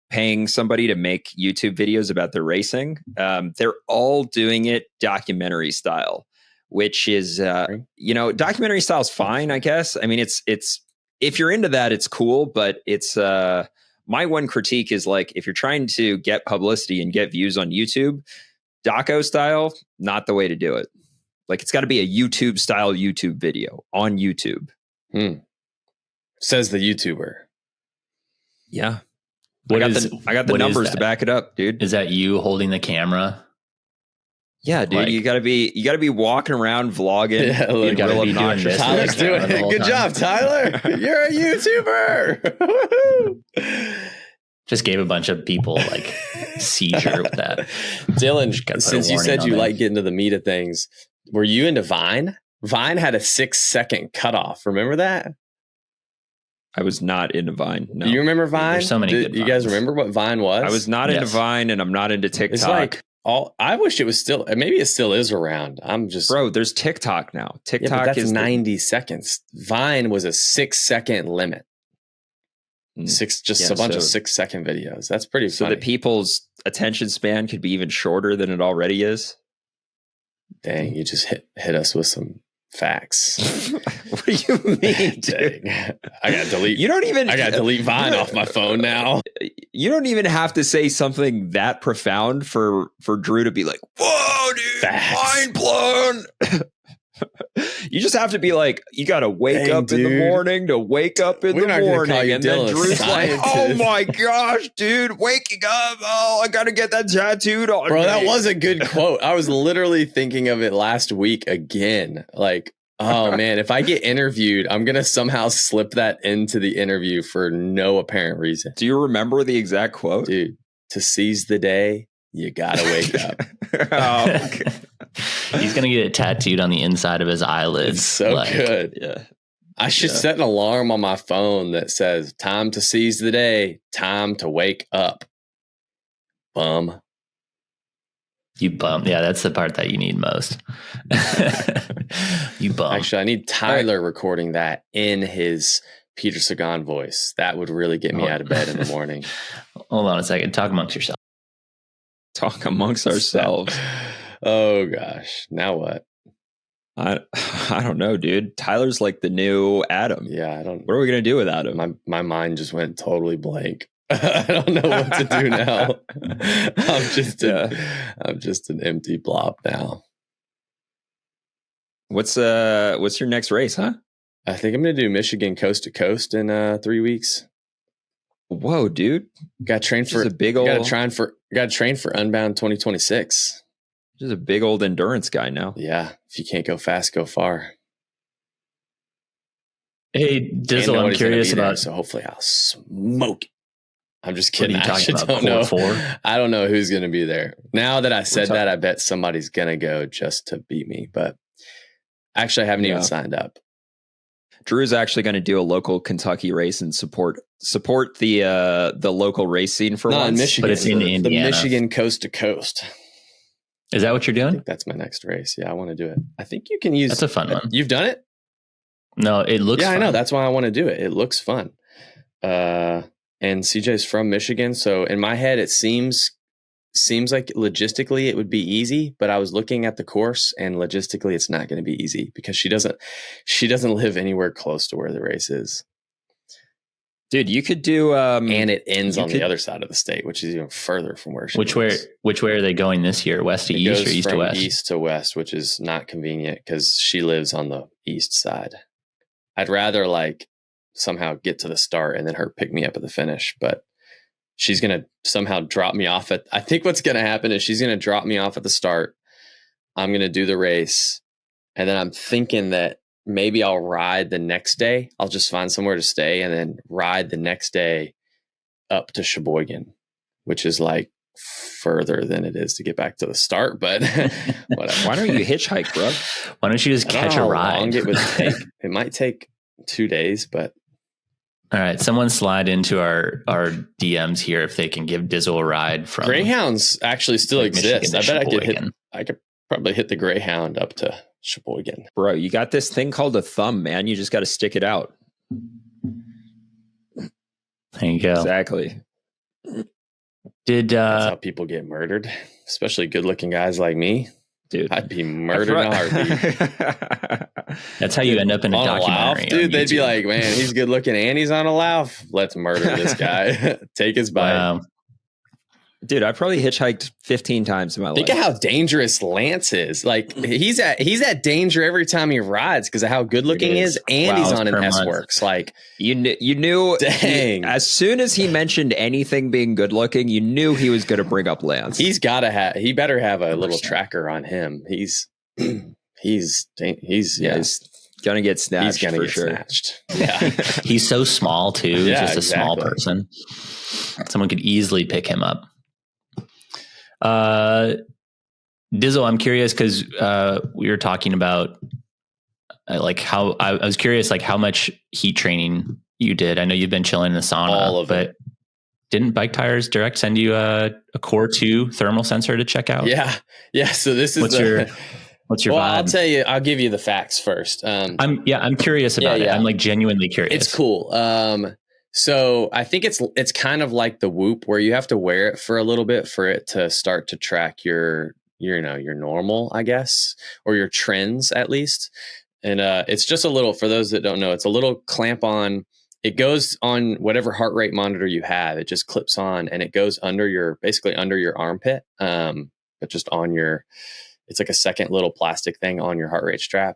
paying somebody to make YouTube videos about their racing, they're all doing it documentary style, which is documentary style is fine, I guess. I mean, it's if you're into that, it's cool, but it's my one critique is like, if you're trying to get publicity and get views on YouTube, doco style, not the way to do it. Like, it's got to be a YouTube style YouTube video on YouTube. Says the YouTuber. Yeah. I got the numbers to back it up, dude. Is that you holding the camera? Yeah, dude, you gotta be walking around vlogging. Yeah, you gotta be doing this. Tyler's doing it. Good job, Tyler. You're a YouTuber. Just gave a bunch of people like seizure with that. Dylan, since you said you like getting to the meat of things, were you into Vine? Vine had a 6-second cutoff. Remember that? I was not into Vine. No. Do you remember Vine? There's so many good you guys remember what Vine was? I was not into Vine, and I'm not into TikTok. It's like I wish it was still. Maybe it still is around. Bro. There's TikTok now. TikTok is 90 seconds. Vine was a 6-second limit. A bunch of 6-second videos. That's pretty funny. So the people's attention span could be even shorter than it already is. Dang, you just hit us with some facts. What do you mean, dude? I got to delete. I got to delete Vine off my phone now. You don't even have to say something that profound for Drew to be like, "Whoa, dude, facts. Mind blown." You just have to be like, you got to wake up in the morning to wake up in the morning, and then Drew's like, "Oh my gosh, dude, waking up! Oh, I got to get that tattooed on." Bro, that was a good quote. I was literally thinking of it last week again. Like, oh man, if I get interviewed, I'm gonna somehow slip that into the interview for no apparent reason. Do you remember the exact quote, dude? To seize the day, you gotta wake up. Oh, okay. He's gonna get it tattooed on the inside of his eyelids. It's so good. Yeah. I should set an alarm on my phone that says, "Time to seize the day, time to wake up." Bum. You bum. Yeah, that's the part that you need most. You bum. Actually, I need Tyler recording that in his Peter Sagan voice. That would really get me out of bed in the morning. Hold on a second. Talk amongst yourselves. Talk amongst ourselves. Oh gosh. Now what? I don't know, dude. Tyler's like the new Adam. Yeah, What are we gonna do with Adam? My mind just went totally blank. I don't know what to do now. I'm just an empty blob now. What's your next race, huh? I think I'm gonna do Michigan coast to coast in 3 weeks. Whoa, dude! Got to train for a big old. Got to train for Unbound 2026. Just a big old endurance guy now. Yeah, if you can't go fast, go far. Hey, Dizzle, I'm curious about. So hopefully, I'll smoke it. I'm just kidding. What are you talking about? Don't know. I don't know who's going to be there. Now that I said that, I bet somebody's going to go just to beat me. But actually, I haven't even signed up. Drew's actually going to do a local Kentucky race and support the local race scene for once. In Michigan, but it's in Indiana. The Michigan coast to coast. Is that what you're doing? I think that's my next race. Yeah, I want to do it. I think you can use. That's a fun one. You've done it? No, it looks fun. I know. That's why I want to do it. It looks fun. And CJ's from Michigan. So in my head, it seems like logistically it would be easy, but I was looking at the course and logistically it's not going to be easy because she doesn't live anywhere close to where the race is. Dude, you could do and it ends on the other side of the state, which is even further from where she lives. Which way are they going this year? West to east or east to west? East to west, which is not convenient because she lives on the east side. I'd rather like somehow get to the start and then her pick me up at the finish, but she's going to somehow drop me off I think what's going to happen is she's going to drop me off at the start. I'm going to do the race. And then I'm thinking that maybe I'll ride the next day. I'll just find somewhere to stay and then ride the next day up to Sheboygan, which is like further than it is to get back to the start, but whatever. Why don't you hitchhike, bro? Why don't you just catch a ride? It might take 2 days, but all right. Someone slide into our DMs here if they can give Dizzle a ride from Greyhounds actually still exist. I bet Sheboygan. I could probably hit the Greyhound up to Sheboygan. Bro, you got this thing called a thumb, man. You just got to stick it out. There you go. Exactly. That's how people get murdered, especially good-looking guys like me. Dude, I'd be murdered in a heartbeat. That's how you end up in a documentary. Dude, they'd be like, man, he's good looking and he's on a laugh. Let's murder this guy. Take his bite. Wow. Dude, I probably hitchhiked 15 times in my life. Think of how dangerous Lance is. Like he's at danger every time he rides because of how good looking he is, and he's on an S-Works. Like you knew. Dang. As soon as he mentioned anything being good looking, you knew he was going to bring up Lance. He better have a little tracker on him. He's gonna get snatched. He's gonna get sure. snatched. Yeah, he's so small too. He's just a small exactly. person. Someone could easily pick him up. Dizzle, I'm curious because we were talking about like how I was curious like how much heat training you did. I know you've been chilling in the sauna, all of it. Didn't Bike Tires Direct send you a Core 2 thermal sensor to check out? Yeah. So this is what's your well, vibe? I'll tell you. I'll give you the facts first. I'm curious about it. I'm like genuinely curious. It's cool. So I think it's kind of like the Whoop where you have to wear it for a little bit for it to start to track your normal, I guess, or your trends at least. And it's just a little, for those that don't know, it's a little clamp on. It goes on whatever heart rate monitor you have. It just clips on and it goes basically under your armpit, but just on it's like a second little plastic thing on your heart rate strap.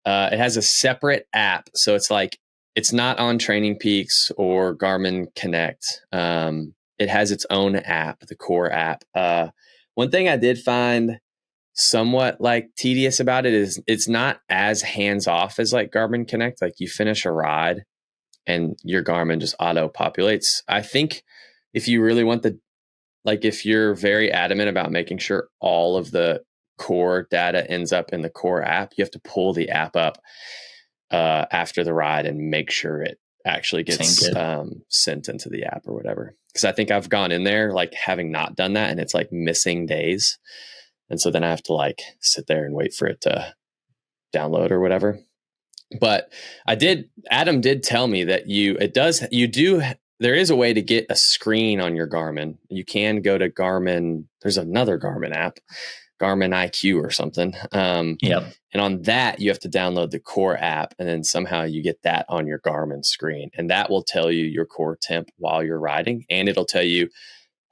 It has a separate app. So it's not on Training Peaks or Garmin Connect. It has its own app, the Core app. One thing I did find somewhat like tedious about it is it's not as hands off as like Garmin Connect. Like you finish a ride and your Garmin just auto populates. I think if you really want if you're very adamant about making sure all of the Core data ends up in the Core app, you have to pull the app up after the ride and make sure it actually gets sent into the app or whatever. Because I think I've gone in there like having not done that and it's like missing days. And so then I have to like sit there and wait for it to download or whatever. But Adam did tell me that there is a way to get a screen on your Garmin. You can go to Garmin. There's another Garmin app, Garmin IQ or something. Yep. And on that, you have to download the Core app and then somehow you get that on your Garmin screen. And that will tell you your core temp while you're riding. And it'll tell you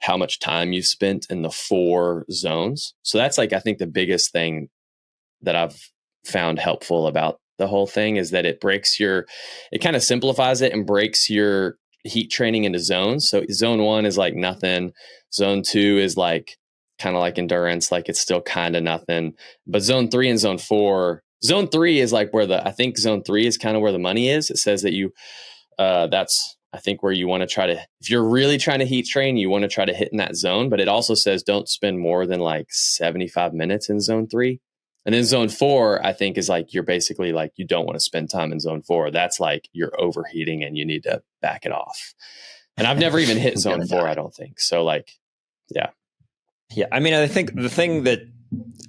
how much time you've spent in the 4 zones. So that's like, I think the biggest thing that I've found helpful about the whole thing is that it kind of simplifies it and breaks your heat training into zones. So zone 1 is like nothing. Zone 2 is like kind of like endurance, like it's still kind of nothing. But zone 3 and zone 4, zone 3 is like I think zone 3 is kind of where the money is. It says that that's, I think, where you want to try to, if you're really trying to heat train, you want to try to hit in that zone. But it also says don't spend more than like 75 minutes in zone 3. And then zone 4, I think, is like, you're basically like, you don't want to spend time in zone 4. That's like you're overheating and you need to back it off. And I've never even hit zone 4, I don't think. So like, yeah. Yeah. I mean, I think the thing that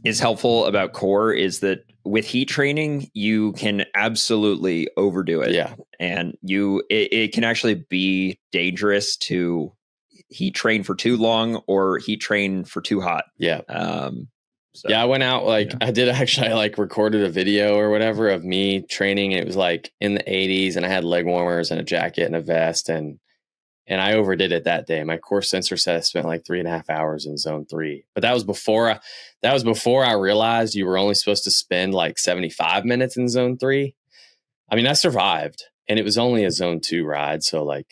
is helpful about core is that with heat training, you can absolutely overdo it. Yeah. And it can actually be dangerous to heat train for too long or heat train for too hot. Yeah. So, yeah, I went out I did actually recorded a video or whatever of me training. It was like in the 80s and I had leg warmers and a jacket and a vest and I overdid it that day. My core sensor said I spent like 3.5 hours in zone 3, but that was before I realized you were only supposed to spend like 75 minutes in zone 3. I mean, I survived and it was only a zone 2 ride. So I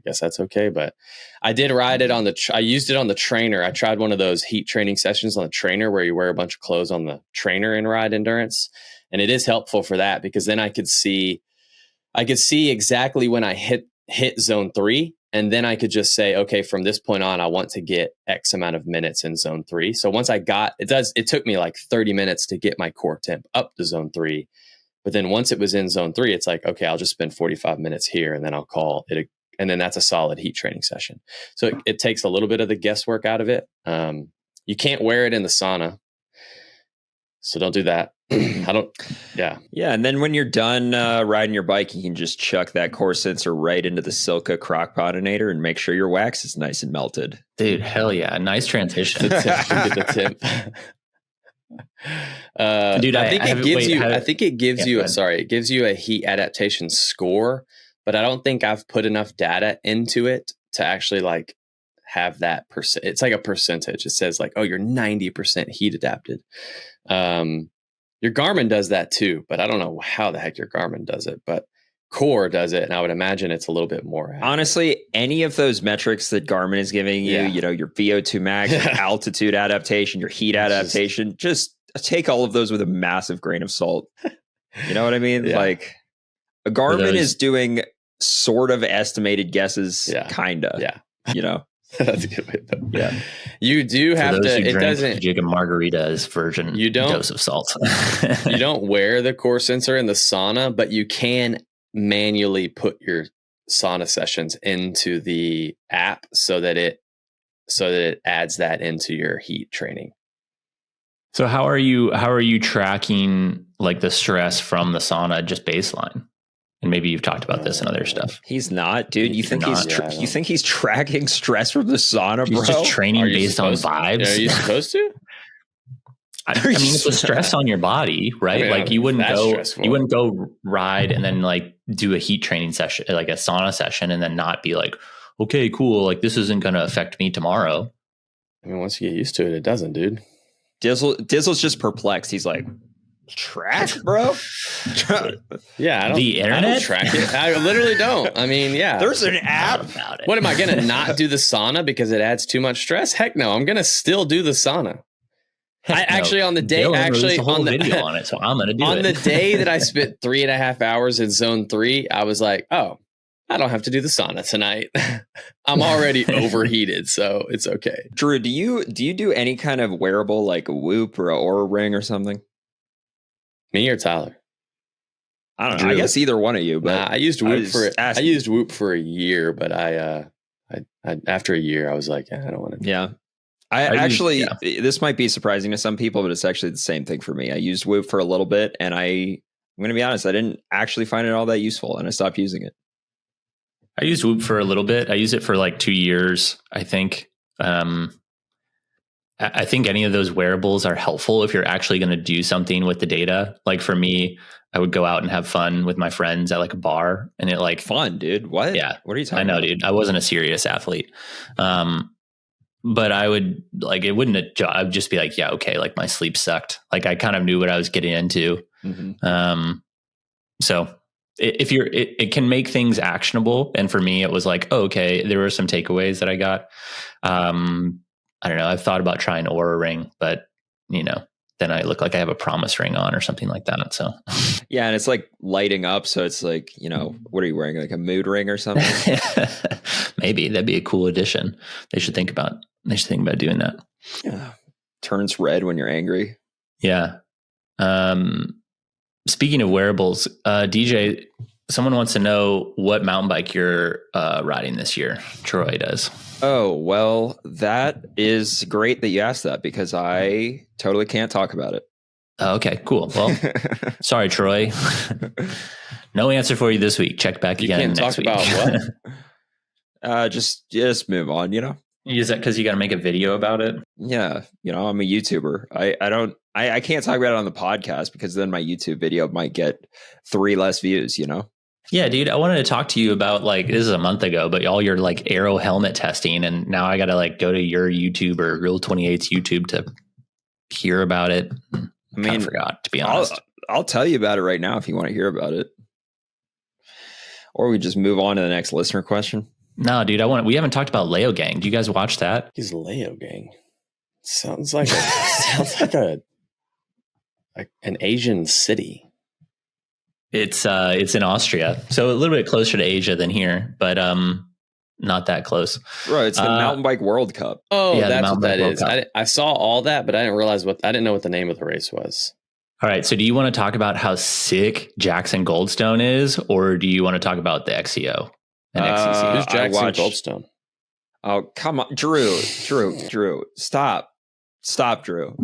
guess that's okay. But I did ride it I used it on the trainer. I tried one of those heat training sessions on the trainer where you wear a bunch of clothes on the trainer and ride endurance. And it is helpful for that because then I could see exactly when I hit zone 3. And then I could just say, okay, from this point on, I want to get X amount of minutes in zone 3. So once I got it took me like 30 minutes to get my core temp up to zone 3. But then once it was in zone 3, it's like, okay, I'll just spend 45 minutes here and then I'll call it. And then that's a solid heat training session. So it takes a little bit of the guesswork out of it. You can't wear it in the sauna. So don't do that. Yeah. And then when you're done riding your bike, you can just chuck that core sensor right into the SILCA Crockpotanator and make sure your wax is nice and melted. Dude, hell yeah. Nice transition. Get the tip. Dude, I think it gives you a heat adaptation score, but I don't think I've put enough data into it to actually have that percent. It's like a percentage. It says you're 90% heat adapted. Your Garmin does that too, but I don't know how the heck your Garmin does it, but Core does it. And I would imagine it's a little bit more accurate. Honestly, any of those metrics that Garmin is giving you, your VO2 max, your altitude adaptation, your heat adaptation, just take all of those with a massive grain of salt. You know what I mean? Yeah. A Garmin is doing sort of estimated guesses, kinda. Yeah. That's a good way to put it. Yeah. You do have to, it doesn't. Jacob Margarita's version dose of salt. You don't wear the core sensor in the sauna, but you can manually put your sauna sessions into the app so that it adds that into your heat training. So how are you tracking the stress from the sauna, just baseline? And maybe you've talked about this and other stuff. He's not, dude. You think he's tracking stress from the sauna, bro? He's just training based on vibes. Are you supposed to? I mean, it's a stress on your body, right? I mean, you wouldn't go ride and then do a heat training session, like a sauna session, and then not be like, okay, cool. This isn't going to affect me tomorrow. I mean, once you get used to it, it doesn't, dude. Dizzle's just perplexed. He's like, track, bro? Yeah, the internet? I don't track it. I literally don't. I mean, yeah. There's an app about it. What am I going to not do the sauna because it adds too much stress? Heck no, I'm going to still do the sauna. On the day, video on it, so I'm going to do it. On the day that I spent 3.5 hours in zone 3, I was like, oh, I don't have to do the sauna tonight. I'm already overheated, so it's okay. Drew, do you do any kind of wearable like a Whoop or a Oura Ring or something? Me or Tyler? I don't know. I guess either one of you. But I used Whoop I used Whoop for a year, but I after a year I was like, I don't want to. Yeah. This might be surprising to some people, but it's actually the same thing for me. I used Whoop for a little bit, and I'm going to be honest, I didn't actually find it all that useful, and I stopped using it. I used Whoop for a little bit. I used it for 2 years, I think. I think any of those wearables are helpful if you're actually going to do something with the data. For me, I would go out and have fun with my friends at a bar, and it fun, dude. What? Yeah. What are you talking about? I know, dude. I wasn't a serious athlete. But I would it wouldn't, I'd just be like, yeah, okay. My sleep sucked. I kind of knew what I was getting into. Mm-hmm. So if it can make things actionable. And for me, it was oh, okay. There were some takeaways that I got. I don't know. I've thought about trying Oura Ring, but then I look like I have a promise ring on or something like that. So yeah. And it's lighting up. So it's what are you wearing? A mood ring or something? Maybe that'd be a cool addition. They should think about doing that. Yeah. Turns red when you're angry. Yeah. Speaking of wearables, DJ, Someone wants to know what mountain bike you're riding this year. Troy does. Oh, well, that is great that you asked that because I totally can't talk about it. Okay, cool. Well, sorry, Troy. No answer for you this week. Check back again next week. Talk about what? Just move on, Is that because you got to make a video about it? Yeah, I'm a YouTuber. I can't talk about it on the podcast because then my YouTube video might get 3 less views, Yeah, dude, I wanted to talk to you about this is a month ago, but all your aero helmet testing, and now I got to go to your YouTube or Real 28's YouTube to hear about it. I forgot, to be honest. I'll tell you about it right now if you want to hear about it, or we just move on to the next listener question. No, dude, we haven't talked about Leo Gang. Do you guys watch that? He's Leo Gang. Sounds like an Asian city. It's in Austria, so a little bit closer to Asia than here, but not that close. Right, it's the Mountain Bike World Cup. Oh, yeah, that's what that is. I saw all that, but I didn't realize I didn't know what the name of the race was. All right, so do you want to talk about how sick Jackson Goldstone is, or do you want to talk about the XCO and XCC? Who's Jackson Goldstone? Oh, come on, Drew, stop, Drew.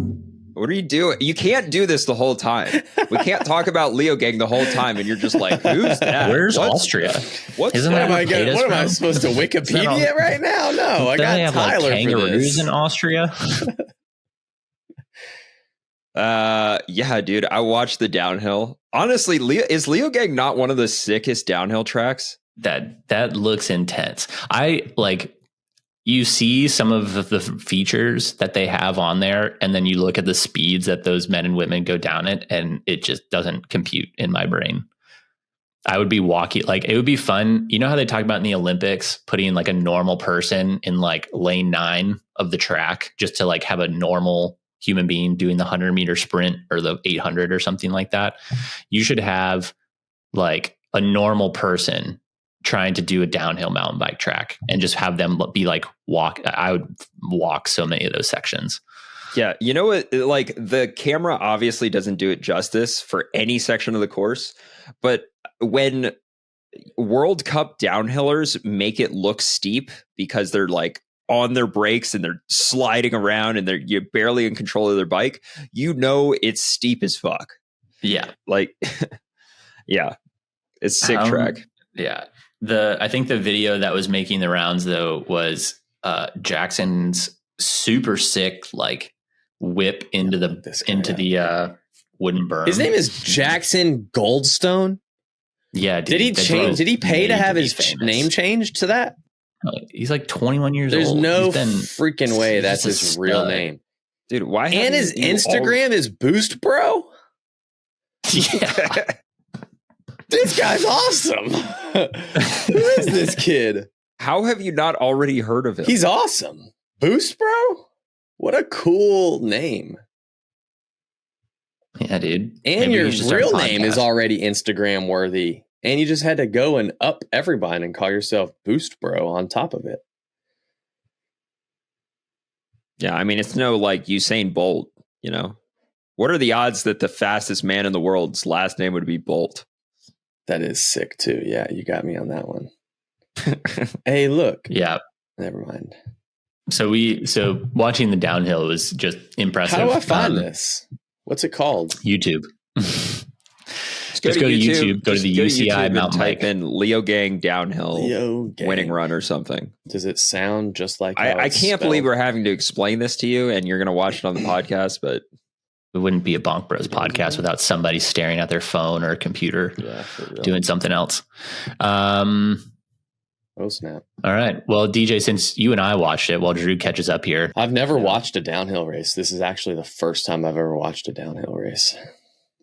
What are you doing? You can't do this the whole time. We can't talk about Leo Gang the whole time, and you're just like, "Who's that? Where's Austria? What am I supposed to Wikipedia right now? No, I got Tyler for this. In Austria. Yeah, dude. I watched the downhill. Honestly, is Leo Gang not one of the sickest downhill tracks? That looks intense. You see some of the features that they have on there, and then you look at the speeds that those men and women go down it, and it just doesn't compute in my brain. I would be walking, it would be fun. You know how they talk about in the Olympics, putting a normal person in lane 9 of the track just to have a normal human being doing the 100-meter sprint or the 800 or something like that. You should have a normal person trying to do a downhill mountain bike track and just have them be walk. I would walk so many of those sections. Yeah. You know what? The camera obviously doesn't do it justice for any section of the course, but when World Cup downhillers make it look steep because they're on their brakes and they're sliding around and you're barely in control of their bike, it's steep as fuck. Yeah. Yeah, it's sick track. Yeah. I think the video that was making the rounds though was Jackson's super sick whip into the wooden berm. His name is Jackson Goldstone. Yeah, dude, did he pay to have his name changed to that? He's 21 years There's old. There's no freaking way that's his real name, dude. Why? And his Instagram is Boost Bro. Yeah. This guy's awesome. Who is this kid? How have you not already heard of him? He's awesome. Boost Bro? What a cool name. Yeah, dude. And your real name is already Instagram worthy. And you just had to go and up everybody and call yourself Boost Bro on top of it. Yeah, I mean, it's no Usain Bolt, What are the odds that the fastest man in the world's last name would be Bolt? That is sick too. Yeah, you got me on that one. Hey, look. Yeah. Never mind. So watching the downhill was just impressive. How do I find this? What's it called? YouTube. Just go to YouTube. Go to the UCI mountain bike. Type in Leo Gang downhill Leo Gang winning run or something. Does it sound just like? I can't believe we're having to explain this to you, and you're going to watch it on the podcast, but. It wouldn't be a Bonk Bros podcast without somebody staring at their phone or computer doing something else. Oh, snap. All right. Well, DJ, since you and I watched it while Drew catches up here. I've never watched a downhill race. This is actually the first time I've ever watched a downhill race.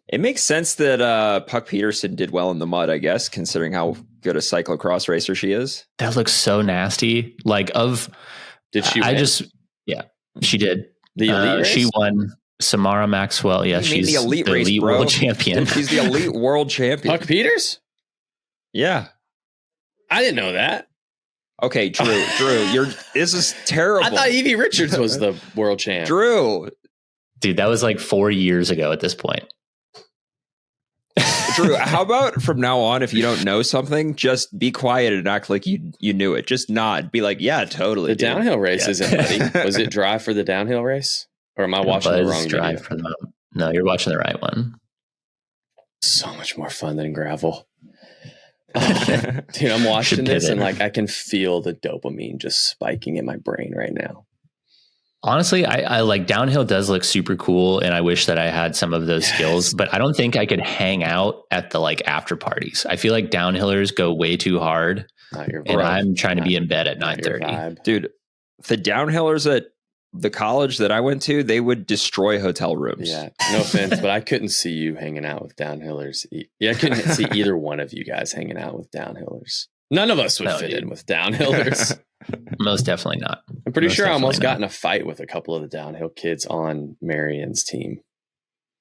It makes sense that Puck Peterson did well in the mud, I guess, considering how good a cyclocross racer she is. That looks so nasty. Did she win? She did. The elite race? She won. Samara Maxwell, she's the elite world champion. She's the elite world champion. Puck Peters? Yeah. I didn't know that. Okay, Drew, this is terrible. I thought Evie Richards was the world champ. Drew. Dude, that was 4 years ago at this point. Drew, how about from now on, if you don't know something, just be quiet and act like you knew it. Just nod. Be like, yeah, totally. The downhill race isn't muddy. Was it dry for the downhill race? Or am I watching the wrong video? No, you're watching the right one. So much more fun than gravel. Oh, dude, I'm watching this and like I can feel the dopamine just spiking in my brain right now. Honestly, I like downhill does look super cool, and I wish that I had some of those skills, but I don't think I could hang out at the like after parties. I feel like downhillers go way too hard, and I'm trying to be in bed at 9:30. Dude, the downhillers at the college that I went to, they would destroy hotel rooms. Yeah, no offense, but I couldn't see you hanging out with downhillers. Yeah, I couldn't see either one of you guys hanging out with downhillers. None of us would fit in with downhillers. Most definitely not. I'm pretty sure I almost got in a fight with a couple of the downhill kids on Marion's team.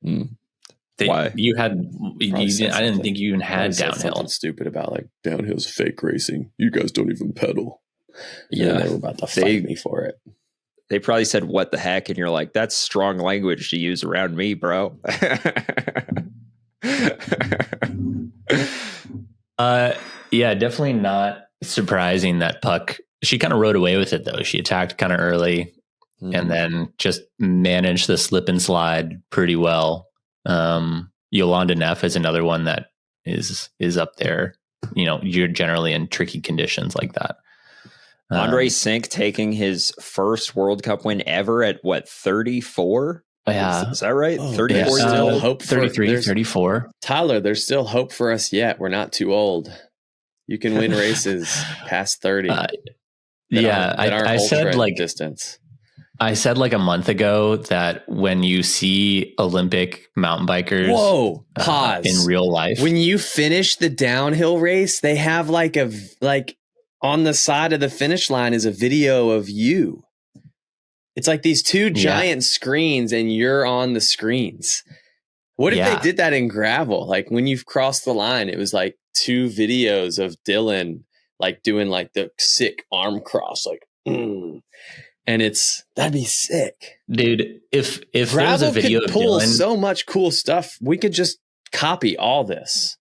Why? You had? I didn't think you even had downhill. Something stupid about like downhill's fake racing. You guys don't even pedal. Yeah, and they were about to fight me for it. They probably said, "What the heck?" And you're like, "That's strong language to use around me, bro." Yeah, definitely not surprising that Puck. She kind of rode away with it though. She attacked kind of early, and then just managed the slip and slide pretty well. Yolanda Neff is another one that is up there. You know, you're generally in tricky conditions like that. Andre Sink taking his first World Cup win ever at what, 34? Yeah. Is that right? Oh, 34 still hope 33, 34. Tyler, there's still hope for us yet. We're not too old. You can win races past 30. I said like distance. I said like a month ago that when you see Olympic mountain bikers, pause in real life, when you finish the downhill race, they have like on the side of the finish line is a video of you. It's like these two giant screens and you're on the screens. What if they did that in gravel? Like when you've crossed the line, it was like two videos of Dylan like doing like the sick arm cross, like, and that'd be sick. Dude, if there was gravel a video could of pull Dylan, so much cool stuff, we could just copy all this.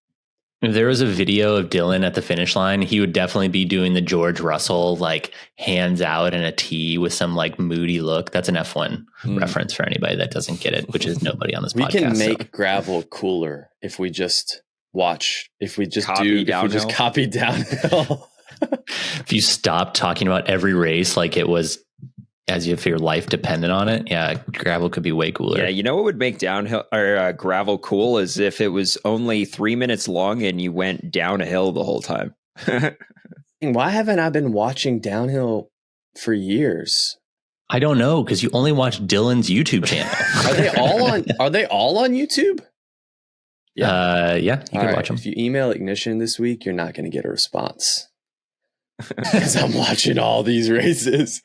if there was a video of Dylan at the finish line, he would definitely be doing the George Russell, like hands out in a T with some like moody look. That's an F1 reference for anybody that doesn't get it, which is nobody on this podcast. We can make gravel cooler if we just copy downhill. If you stop talking about every race like it was as if your life depended on it, gravel could be way cooler. Yeah, you know what would make downhill or gravel cool is if it was only 3 minutes long and you went down a hill the whole time. Why haven't I been watching downhill for years? I don't know, because you only watch Dylan's YouTube channel. Are they all on YouTube? Yeah, you can watch them. If you email Ignition this week, you're not going to get a response. Because I'm watching all these races.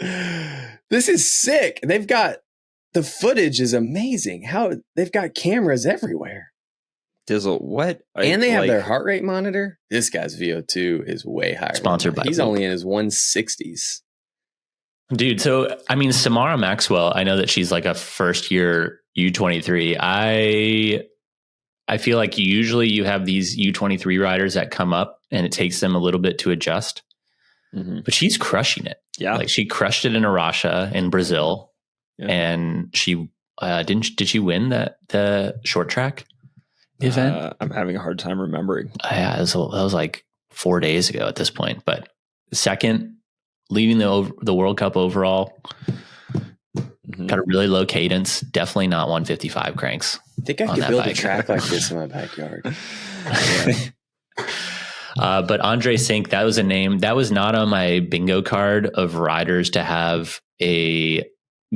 This is sick. They've got the footage is amazing. How they've got cameras everywhere. Dizzle, what? And they have their heart rate monitor. This guy's VO2 is way higher. Sponsored by He's only in his 160s. Dude, so I mean, Samara Maxwell, I know that she's like a first year U23. I feel like usually you have these U23 riders that come up and it takes them a little bit to adjust. But she's crushing it. Yeah. Like she crushed it in Arasha in Brazil. Yeah. And she did she win the short track event? I'm having a hard time remembering. Yeah, that was like 4 days ago at this point. But second, leading the World Cup overall. Got a really low cadence. Definitely not 155 cranks. I think I could build a track like this in my backyard. But Andre Sink, that was a name that was not on my bingo card of riders to have a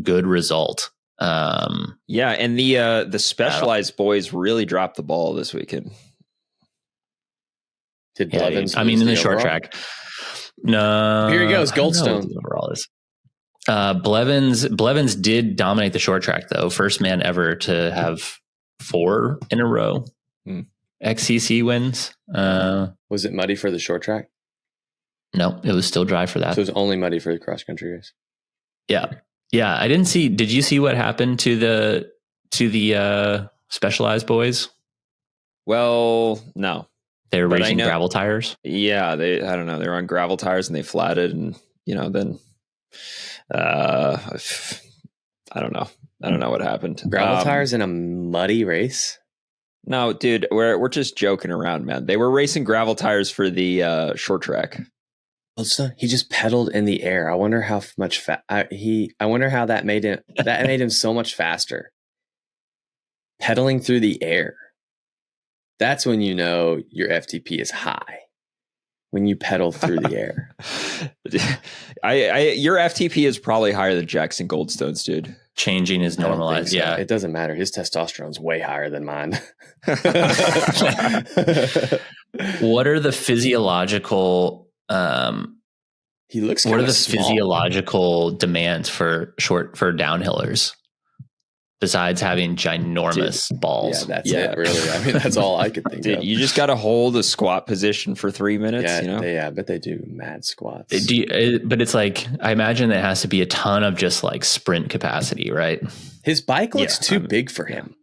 good result. And the Specialized boys really dropped the ball this weekend. Did Blevins? I mean, in the short track. No. Here he goes, Goldstone. Overall is. Blevins did dominate the short track though. First man ever to have 4 in a row. XCC wins. Was it muddy for the short track? No, it was still dry for that. So it was only muddy for the cross country race. Yeah. I didn't see. Did you see what happened to the Specialized boys? Well, no. They were racing gravel tires? Yeah, I don't know. They were on gravel tires and they flatted, and then I don't know. I don't know what happened. Gravel tires in a muddy race? No, dude, we're just joking around, man. They were racing gravel tires for the short track. He just pedaled in the air. I wonder how much I wonder how that made him so much faster. Pedaling through the air. That's when you know your FTP is high. When you pedal through the air. Your FTP is probably higher than Jackson Goldstone's, dude. Changing is normalized. So. Yeah. It doesn't matter. His testosterone's way higher than mine. What are the physiological he looks what are the small. Physiological demands for downhillers? Besides having ginormous balls. Yeah, that's it, really. I mean, that's all I could think of. You just got to hold a squat position for 3 minutes. Yeah, I bet they do mad squats. But it's like, I imagine there has to be a ton of just like sprint capacity, right? His bike looks too big for him.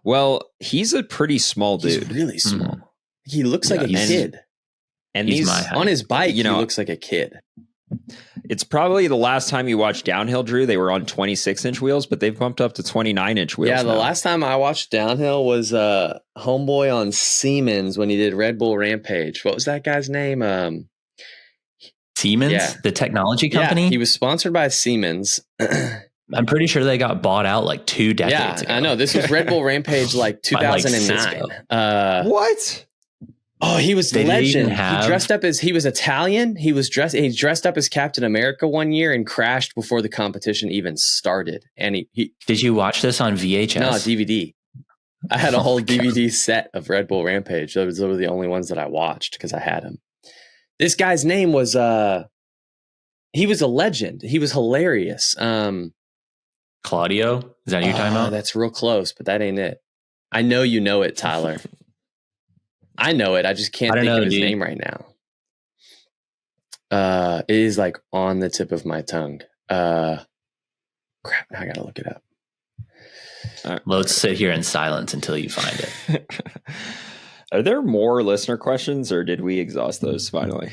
Well, he's a pretty small dude. He's really small. He looks like a kid. And he's on his bike, he looks like a kid. It's probably the last time you watched downhill, Drew. They were on 26-inch wheels, but they've bumped up to 29-inch wheels. Yeah, the last time I watched downhill was homeboy on Siemens when he did Red Bull Rampage. What was that guy's name? Siemens, the technology company? Yeah, he was sponsored by Siemens. I'm pretty sure they got bought out like 2 decades ago. I know. This was Red Bull Rampage like 2009. What? Oh, he was the legend. He dressed up he was Italian. He dressed up as Captain America one year and crashed before the competition even started. And he did you watch this on VHS? No, DVD. I had a whole DVD set of Red Bull Rampage. Those were the only ones that I watched because I had him. This guy's name was he was a legend. He was hilarious. Claudio? Is that who you're talking about? That's real close, but that ain't it. I know you know it, Tyler. I know it. I just can't think of his name right now. It is like on the tip of my tongue. Crap, now I gotta look it up. Let's sit here in silence until you find it. Are there more listener questions, or did we exhaust those finally?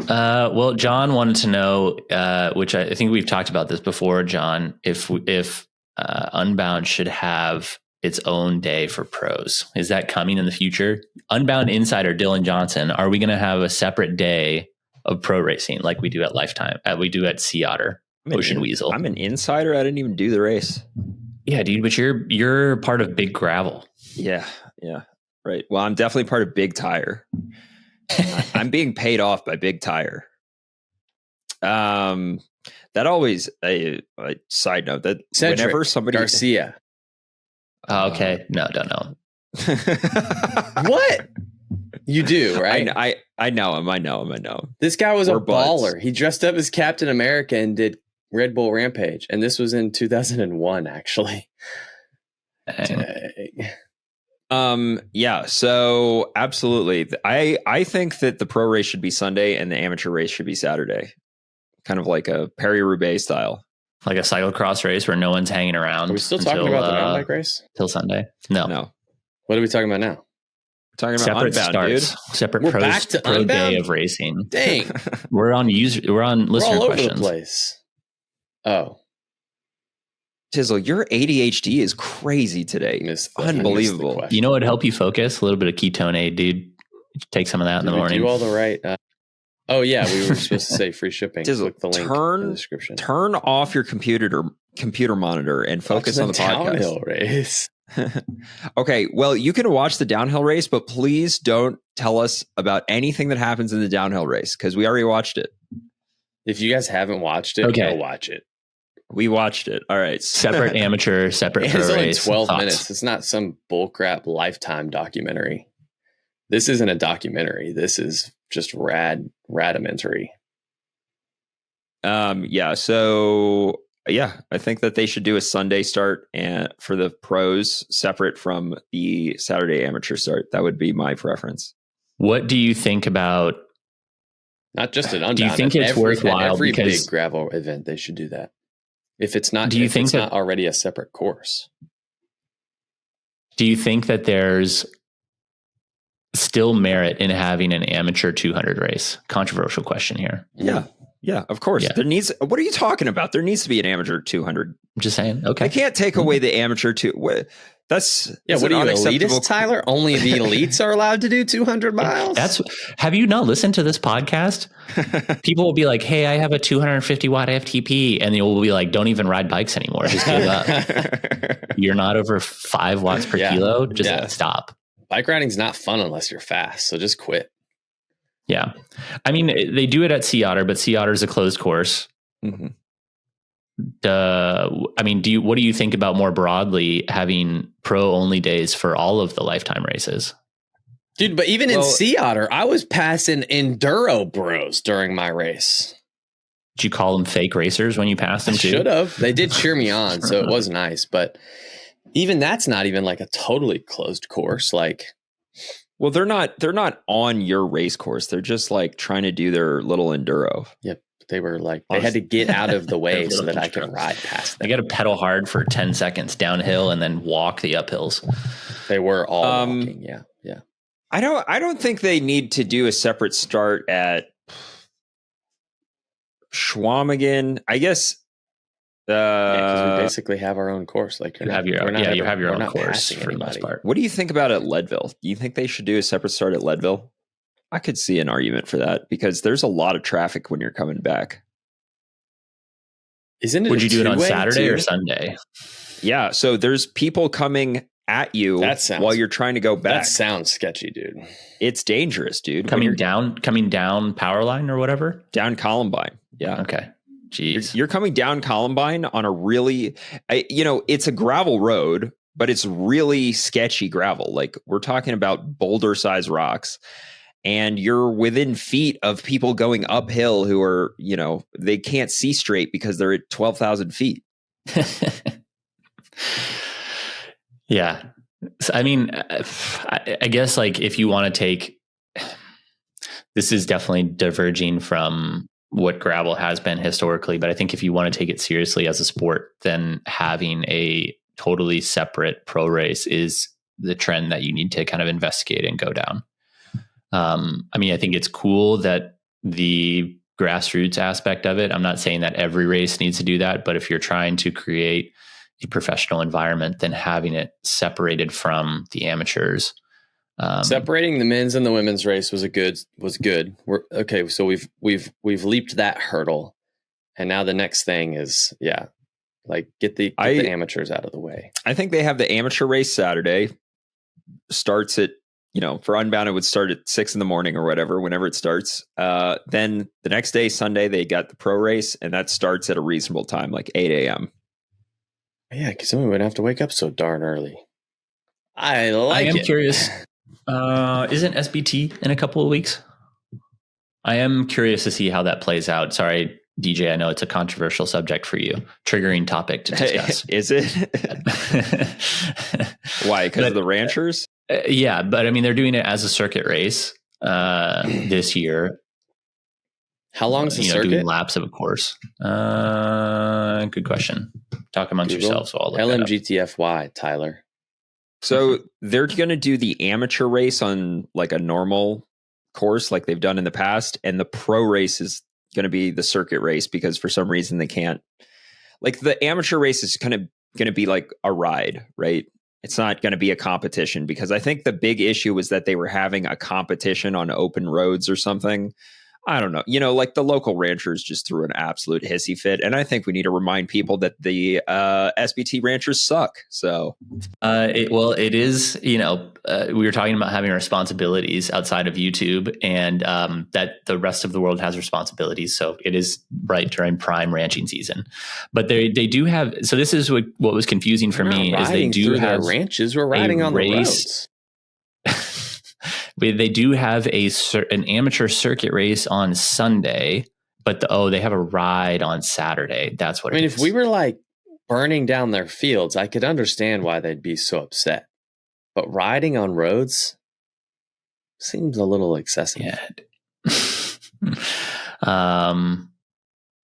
Well, John wanted to know, which I think we've talked about this before, John, if Unbound should have its own day for pros. Is that coming in the future? Unbound insider Dylan Johnson, are we going to have a separate day of pro racing like we do at Lifetime, we do at Sea Otter, Ocean Weasel? I'm an insider. I didn't even do the race. Yeah, dude, but you're part of Big Gravel. Yeah, right. Well, I'm definitely part of Big Tire. I'm being paid off by Big Tire. That always a side note that Centric, whenever somebody Garcia. Oh, okay. No, don't know. What? You do, right? I know him. I know him. This guy was We're a baller. buds. He dressed up as Captain America and did Red Bull Rampage. And this was in 2001, actually. Yeah, so absolutely. I think that the pro race should be Sunday and the amateur race should be Saturday. Kind of like a Paris-Roubaix style. Like a cyclocross race where no one's hanging around. Are we still talking about the mountain bike race? Till Sunday? No. What are we talking about now? We're talking about separate Unbound, starts, dude. separate We're pro back to Unbound? day of racing. Dang. We're on listener We're all over questions. the place. Oh. Tizzle, your ADHD is crazy today. Unbelievable. You know what would help you focus? A little bit of KETONEAID, dude. Take some of that in the morning. Do all the right. Oh yeah, we were supposed to say free shipping. Tizzle, click the link in the description. Turn off your computer monitor and focus on the downhill podcast. Race. Okay, well, you can watch the downhill race, but please don't tell us about anything that happens in the downhill race because we already watched it. If you guys haven't watched it, go watch it. We watched it. All right. Separate amateur, separate pro it's only race. 12 minutes. It's not some bullcrap Lifetime documentary. This isn't a documentary. This is just radimentary. Yeah. So I think that they should do a Sunday start and for the pros separate from the Saturday amateur start. That would be my preference. What do you think about? Not just an Unbound. Do you think it's worthwhile? Every because big gravel event, they should do that. If it's not, do you think it's not already a separate course? Do you think that there's still merit in having an amateur 200 race? Controversial question here. Yeah, of course. Yeah. There needs. What are you talking about? There needs to be an amateur 200. I'm just saying. Okay. They can't take away the amateur That's what are you, unacceptable. elitist, Tyler? Only the elites are allowed to do 200 miles? Have you not listened to this podcast? People will be like, hey, I have a 250 watt FTP. And you'll be like, don't even ride bikes anymore. Just give up. You're not over 5 watts per kilo. Just stop. Bike riding's not fun unless you're fast. So just quit. Yeah. I mean, they do it at Sea Otter, but Sea Otter is a closed course. Mm-hmm. What do you think about more broadly having pro only days for all of the lifetime races? Dude, but even in Sea Otter, I was passing enduro bros during my race. Did you call them fake racers when you passed them too? Should have. They did cheer me on, so it was nice. But even that's not even like a totally closed course. Like, well, they're not on your race course. They're just like trying to do their little enduro. Yep. They were like, they had to get out of the way so that I could ride past them. I got to pedal hard for 10 seconds downhill and then walk the uphills. They were all walking. Yeah. Yeah. I don't think they need to do a separate start at Schwamigan. I guess. Because we basically have our own course. Like you have your own course for the most part. What do you think about at Leadville? Do you think they should do a separate start at Leadville? I could see an argument for that because there's a lot of traffic when you're coming back. Isn't it? Would you do it on Saturday or Sunday? Yeah. So there's people coming at you while you're trying to go back. That sounds sketchy, dude. It's dangerous, dude. Coming down Powerline or whatever? Down Columbine. Yeah. Okay. Jeez. You're coming down Columbine on a really, it's a gravel road, but it's really sketchy gravel. Like we're talking about boulder size rocks. And you're within feet of people going uphill who are, they can't see straight because they're at 12,000 feet. Yeah. So, I mean, I guess like if you want to take, this is definitely diverging from what gravel has been historically, but I think if you want to take it seriously as a sport, then having a totally separate pro race is the trend that you need to kind of investigate and go down. I think it's cool that the grassroots aspect of it, I'm not saying that every race needs to do that, but if you're trying to create a professional environment, then having it separated from the amateurs. Separating the men's and the women's race was good. We're okay. So we've leaped that hurdle. And now the next thing is, get the amateurs out of the way. I think they have the amateur race Saturday. Starts at, for Unbound, it would start at 6 a.m. or whatever, whenever it starts. Then the next day, Sunday, they got the pro race, and that starts at a reasonable time, like 8 a.m. Yeah, because then we wouldn't have to wake up so darn early. I am curious. Isn't SBT in a couple of weeks? I am curious to see how that plays out. Sorry, DJ, I know it's a controversial subject for you. Triggering topic to discuss. Is it? Why? Because of the ranchers? Yeah, but I mean, they're doing it as a circuit race this year. How long is the circuit? Doing laps of a course. Good question. Talk amongst yourselves while I'll look LMGTFY, Tyler. So they're going to do the amateur race on like a normal course like they've done in the past. And the pro race is going to be the circuit race because for some reason they can't. Like the amateur race is kind of going to be like a ride, right? It's not going to be a competition because I think the big issue was that they were having a competition on open roads or something. I don't know. Like the local ranchers just threw an absolute hissy fit. And I think we need to remind people that the SBT ranchers suck. So, it is, we were talking about having responsibilities outside of YouTube and that the rest of the world has responsibilities. So it is right during prime ranching season. But they do have, so this is what was confusing for me is they do have ranches. We're riding on the roads. They do have an amateur circuit race on Sunday, but they have a ride on Saturday. That's what if we were like burning down their fields, I could understand why they'd be so upset. But riding on roads seems a little excessive. Yeah.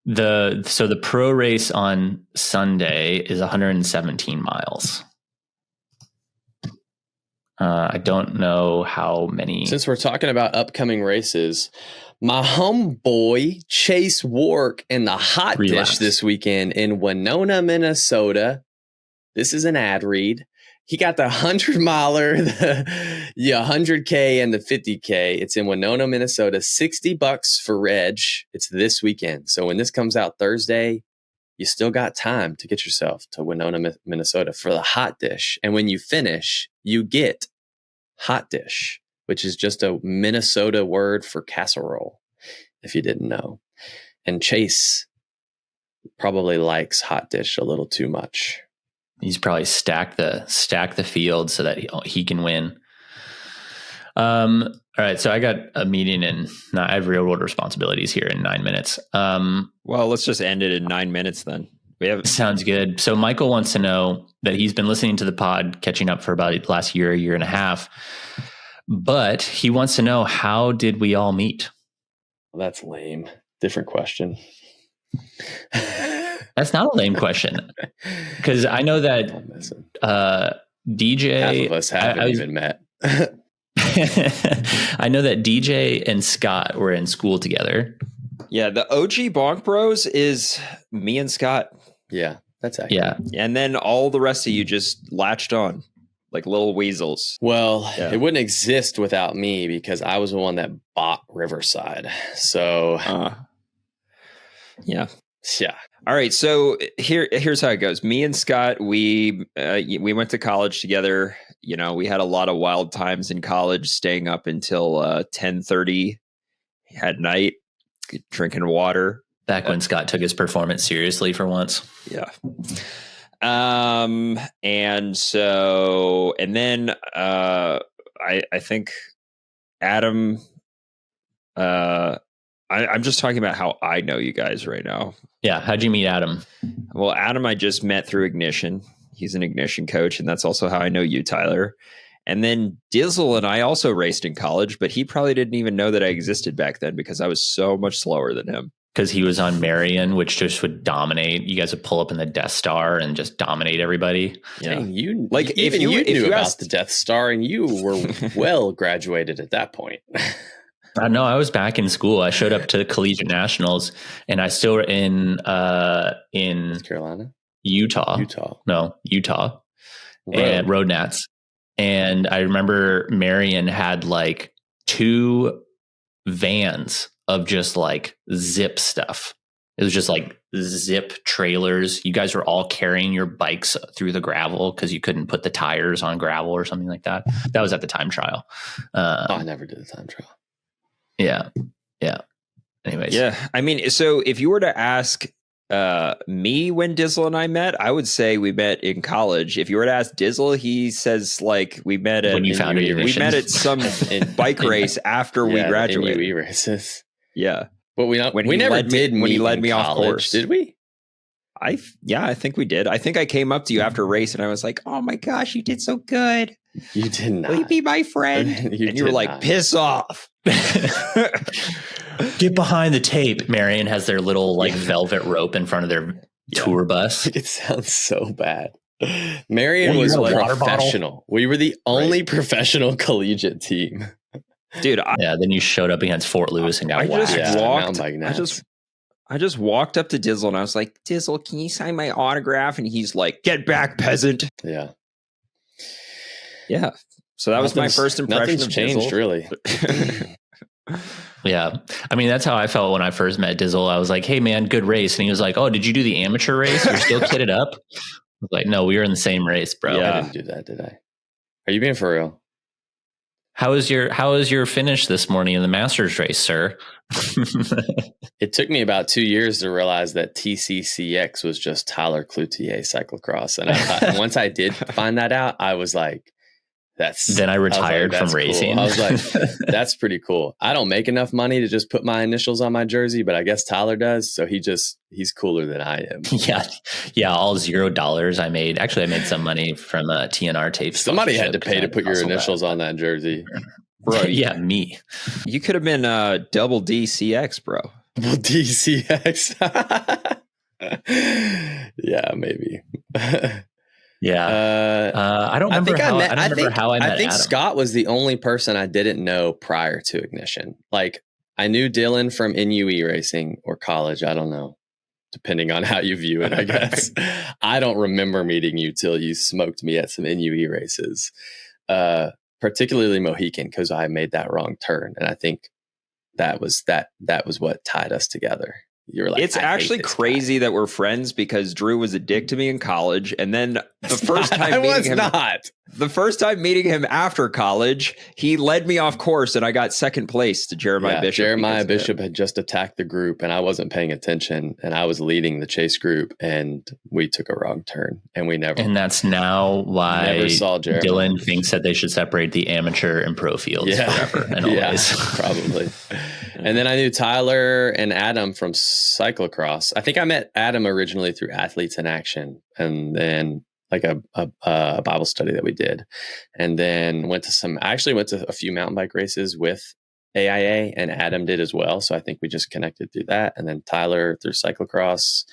The pro race on Sunday is 117 miles. I don't know how many. Since we're talking about upcoming races, my homeboy Chase Wark in the hot dish this weekend in Winona, Minnesota. This is an ad read. He got the 100-miler, the 100K, and the 50K. It's in Winona, Minnesota. $60 for reg. It's this weekend. So when this comes out Thursday, you still got time to get yourself to Winona, Minnesota for the hot dish. And when you finish, you get hot dish, which is just a Minnesota word for casserole, if you didn't know. And Chase probably likes hot dish a little too much. He's probably stacked the field so that he can win. All right, so I got a meeting and I have real world responsibilities here in 9 minutes. Well, let's just end it in 9 minutes then. Sounds good. So Michael wants to know that he's been listening to the pod, catching up for about the last year and a half. But he wants to know, how did we all meet? Well, that's lame. Different question. That's not a lame question, because I know that DJ. Half of us haven't even met. I know that DJ and Scott were in school together. Yeah, the OG Bonk Bros is me and Scott. Yeah, that's accurate. Yeah, and then all the rest of you just latched on like little weasels. Well, it wouldn't exist without me because I was the one that bought Riverside. So, yeah. All right, so here's how it goes. Me and Scott, we went to college together. You know, we had a lot of wild times in college, staying up until 10:30 at night, drinking water. Back when Scott took his performance seriously for once. Yeah. And then I think Adam. I'm just talking about how I know you guys right now. Yeah. How'd you meet Adam? Well, Adam, I just met through Ignition. He's an Ignition coach. And that's also how I know you, Tyler. And then Dizzle and I also raced in college, but he probably didn't even know that I existed back then because I was so much slower than him. Because he was on Marion, which just would dominate. You guys would pull up in the Death Star and just dominate everybody. Yeah. Dang, you knew about the Death Star and you were well graduated at that point. No, I was back in school. I showed up to the Collegiate Nationals, and I still were in North Carolina, Utah, and Road Nats. And I remember Marion had like 2 vans of just like zip stuff. It was just like zip trailers. You guys were all carrying your bikes through the gravel because you couldn't put the tires on gravel or something like that. That was at the time trial. I never did the time trial. Yeah. Anyways. Yeah. I mean, so if you were to ask me when Dizzle and I met, I would say we met in college. If you were to ask Dizzle, he says like we met at when you found we met at some bike race after we graduated. NUE races. Yeah. But we never did when he led me college, off course. Did we? I think we did. I think I came up to you after a race and I was like, "Oh my gosh, you did so good. You did not. Will you be my friend?" And you were like, "Piss off." Get behind the tape. Marion has their little like velvet rope in front of their tour bus. It sounds so bad. Marion was professional. We were the only professional collegiate team. Dude, then you showed up against Fort Lewis and got I just walked up to Dizzle and I was like, "Dizzle, can you sign my autograph?" And he's like, "Get back, peasant." Yeah. So that was my first impression of changed, Dizzle. Really. Yeah. I mean, that's how I felt when I first met Dizzle. I was like, "Hey man, good race." And he was like, "Oh, did you do the amateur race? You're still kitted up?" I was like, "No, we were in the same race, bro." Yeah. I didn't do that, did I? Are you being for real? How was your finish this morning in the Masters race, sir? It took me about 2 years to realize that TCCX was just Tyler Cloutier cyclocross. And I thought, once I did find that out, I was like, then I retired from racing. Cool. I was like, that's pretty cool. I don't make enough money to just put my initials on my jersey, but I guess Tyler does. So he's cooler than I am. Yeah. All $0 I made. Actually, I made some money from TNR tapes. Somebody had to pay to put your initials on that jersey. Bro, yeah, me. You could have been double DCX, bro. Double DCX. Yeah, maybe. Yeah. I don't remember how I met Adam. Scott was the only person I didn't know prior to Ignition. Like, I knew Dylan from NUE racing or college. I don't know, depending on how you view it, I guess. I don't remember meeting you till you smoked me at some NUE races, particularly Mohican, because I made that wrong turn. And I think that was what tied us together. You're like, it's actually crazy that we're friends because Drew was a dick to me in college, and then the first time meeting him after college, he led me off course, and I got second place to Jeremiah Bishop. Jeremiah Bishop had just attacked the group, and I wasn't paying attention, and I was leading the chase group, and we took a wrong turn, and we never. And that's now why never saw Jeremiah. Dylan thinks that they should separate the amateur and pro fields forever and always. Probably. And then I knew Tyler and Adam from cyclocross. I think I met Adam originally through Athletes in Action, and then like a Bible study that we did, and then went to a few mountain bike races with AIA, and Adam did as well. So I think we just connected through that, and then Tyler through cyclocross,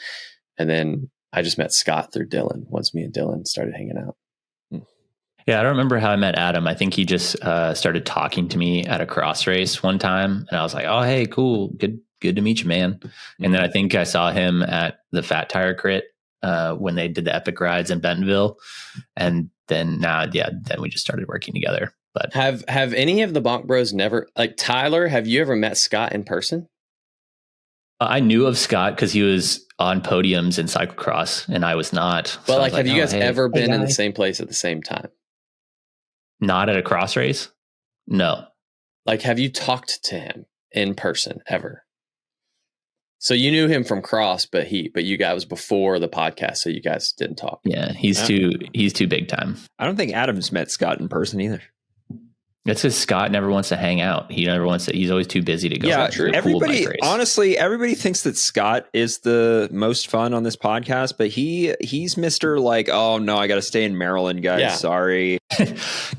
and then I just met Scott through Dylan once me and Dylan started hanging out. Yeah, I don't remember how I met Adam. I think he just started talking to me at a cross race one time, and I was like, "Oh, hey, cool, good to meet you, man." And then I think I saw him at the Fat Tire Crit when they did the epic rides in Bentonville, and then then we just started working together. But have any of the Bonk Bros never, like Tyler? Have you ever met Scott in person? I knew of Scott because he was on podiums in cyclocross, and I was not. But like, have you guys ever been in the same place at the same time? Not at a cross race? No. Like, have you talked to him in person ever? So you knew him from cross, but you guys was before the podcast, so you guys didn't talk. Yeah, he's too big time. I don't think Adam's met Scott in person either. It's because Scott never wants to hang out. He never wants to. He's always too busy to go. Yeah, everybody. Honestly, everybody thinks that Scott is the most fun on this podcast, but he's Mr. Like, oh no, I got to stay in Maryland, guys. Yeah. Sorry,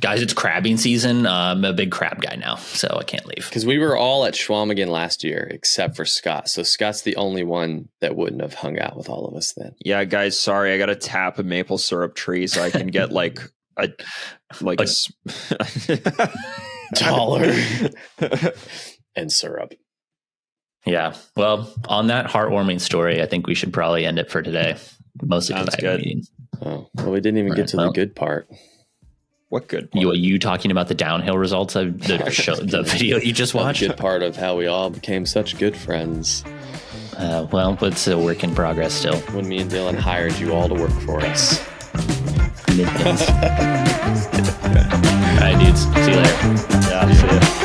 guys. It's crabbing season. I'm a big crab guy now, so I can't leave. Because we were all at Schwalmingen last year, except for Scott. So Scott's the only one that wouldn't have hung out with all of us then. Yeah, guys. Sorry, I got to tap a maple syrup tree so I can get like. A dollar and syrup. Yeah. Well, on that heartwarming story, I think we should probably end it for today. Mostly because I have a meeting. Oh, well, we didn't even get to the good part. What good part? You talking about the downhill results of the show, the video you just watched? The good part of how we all became such good friends. Well, it's a work in progress still. When me and Dylan hired you all to work for us. All right, dudes. See you later. Yeah, see ya.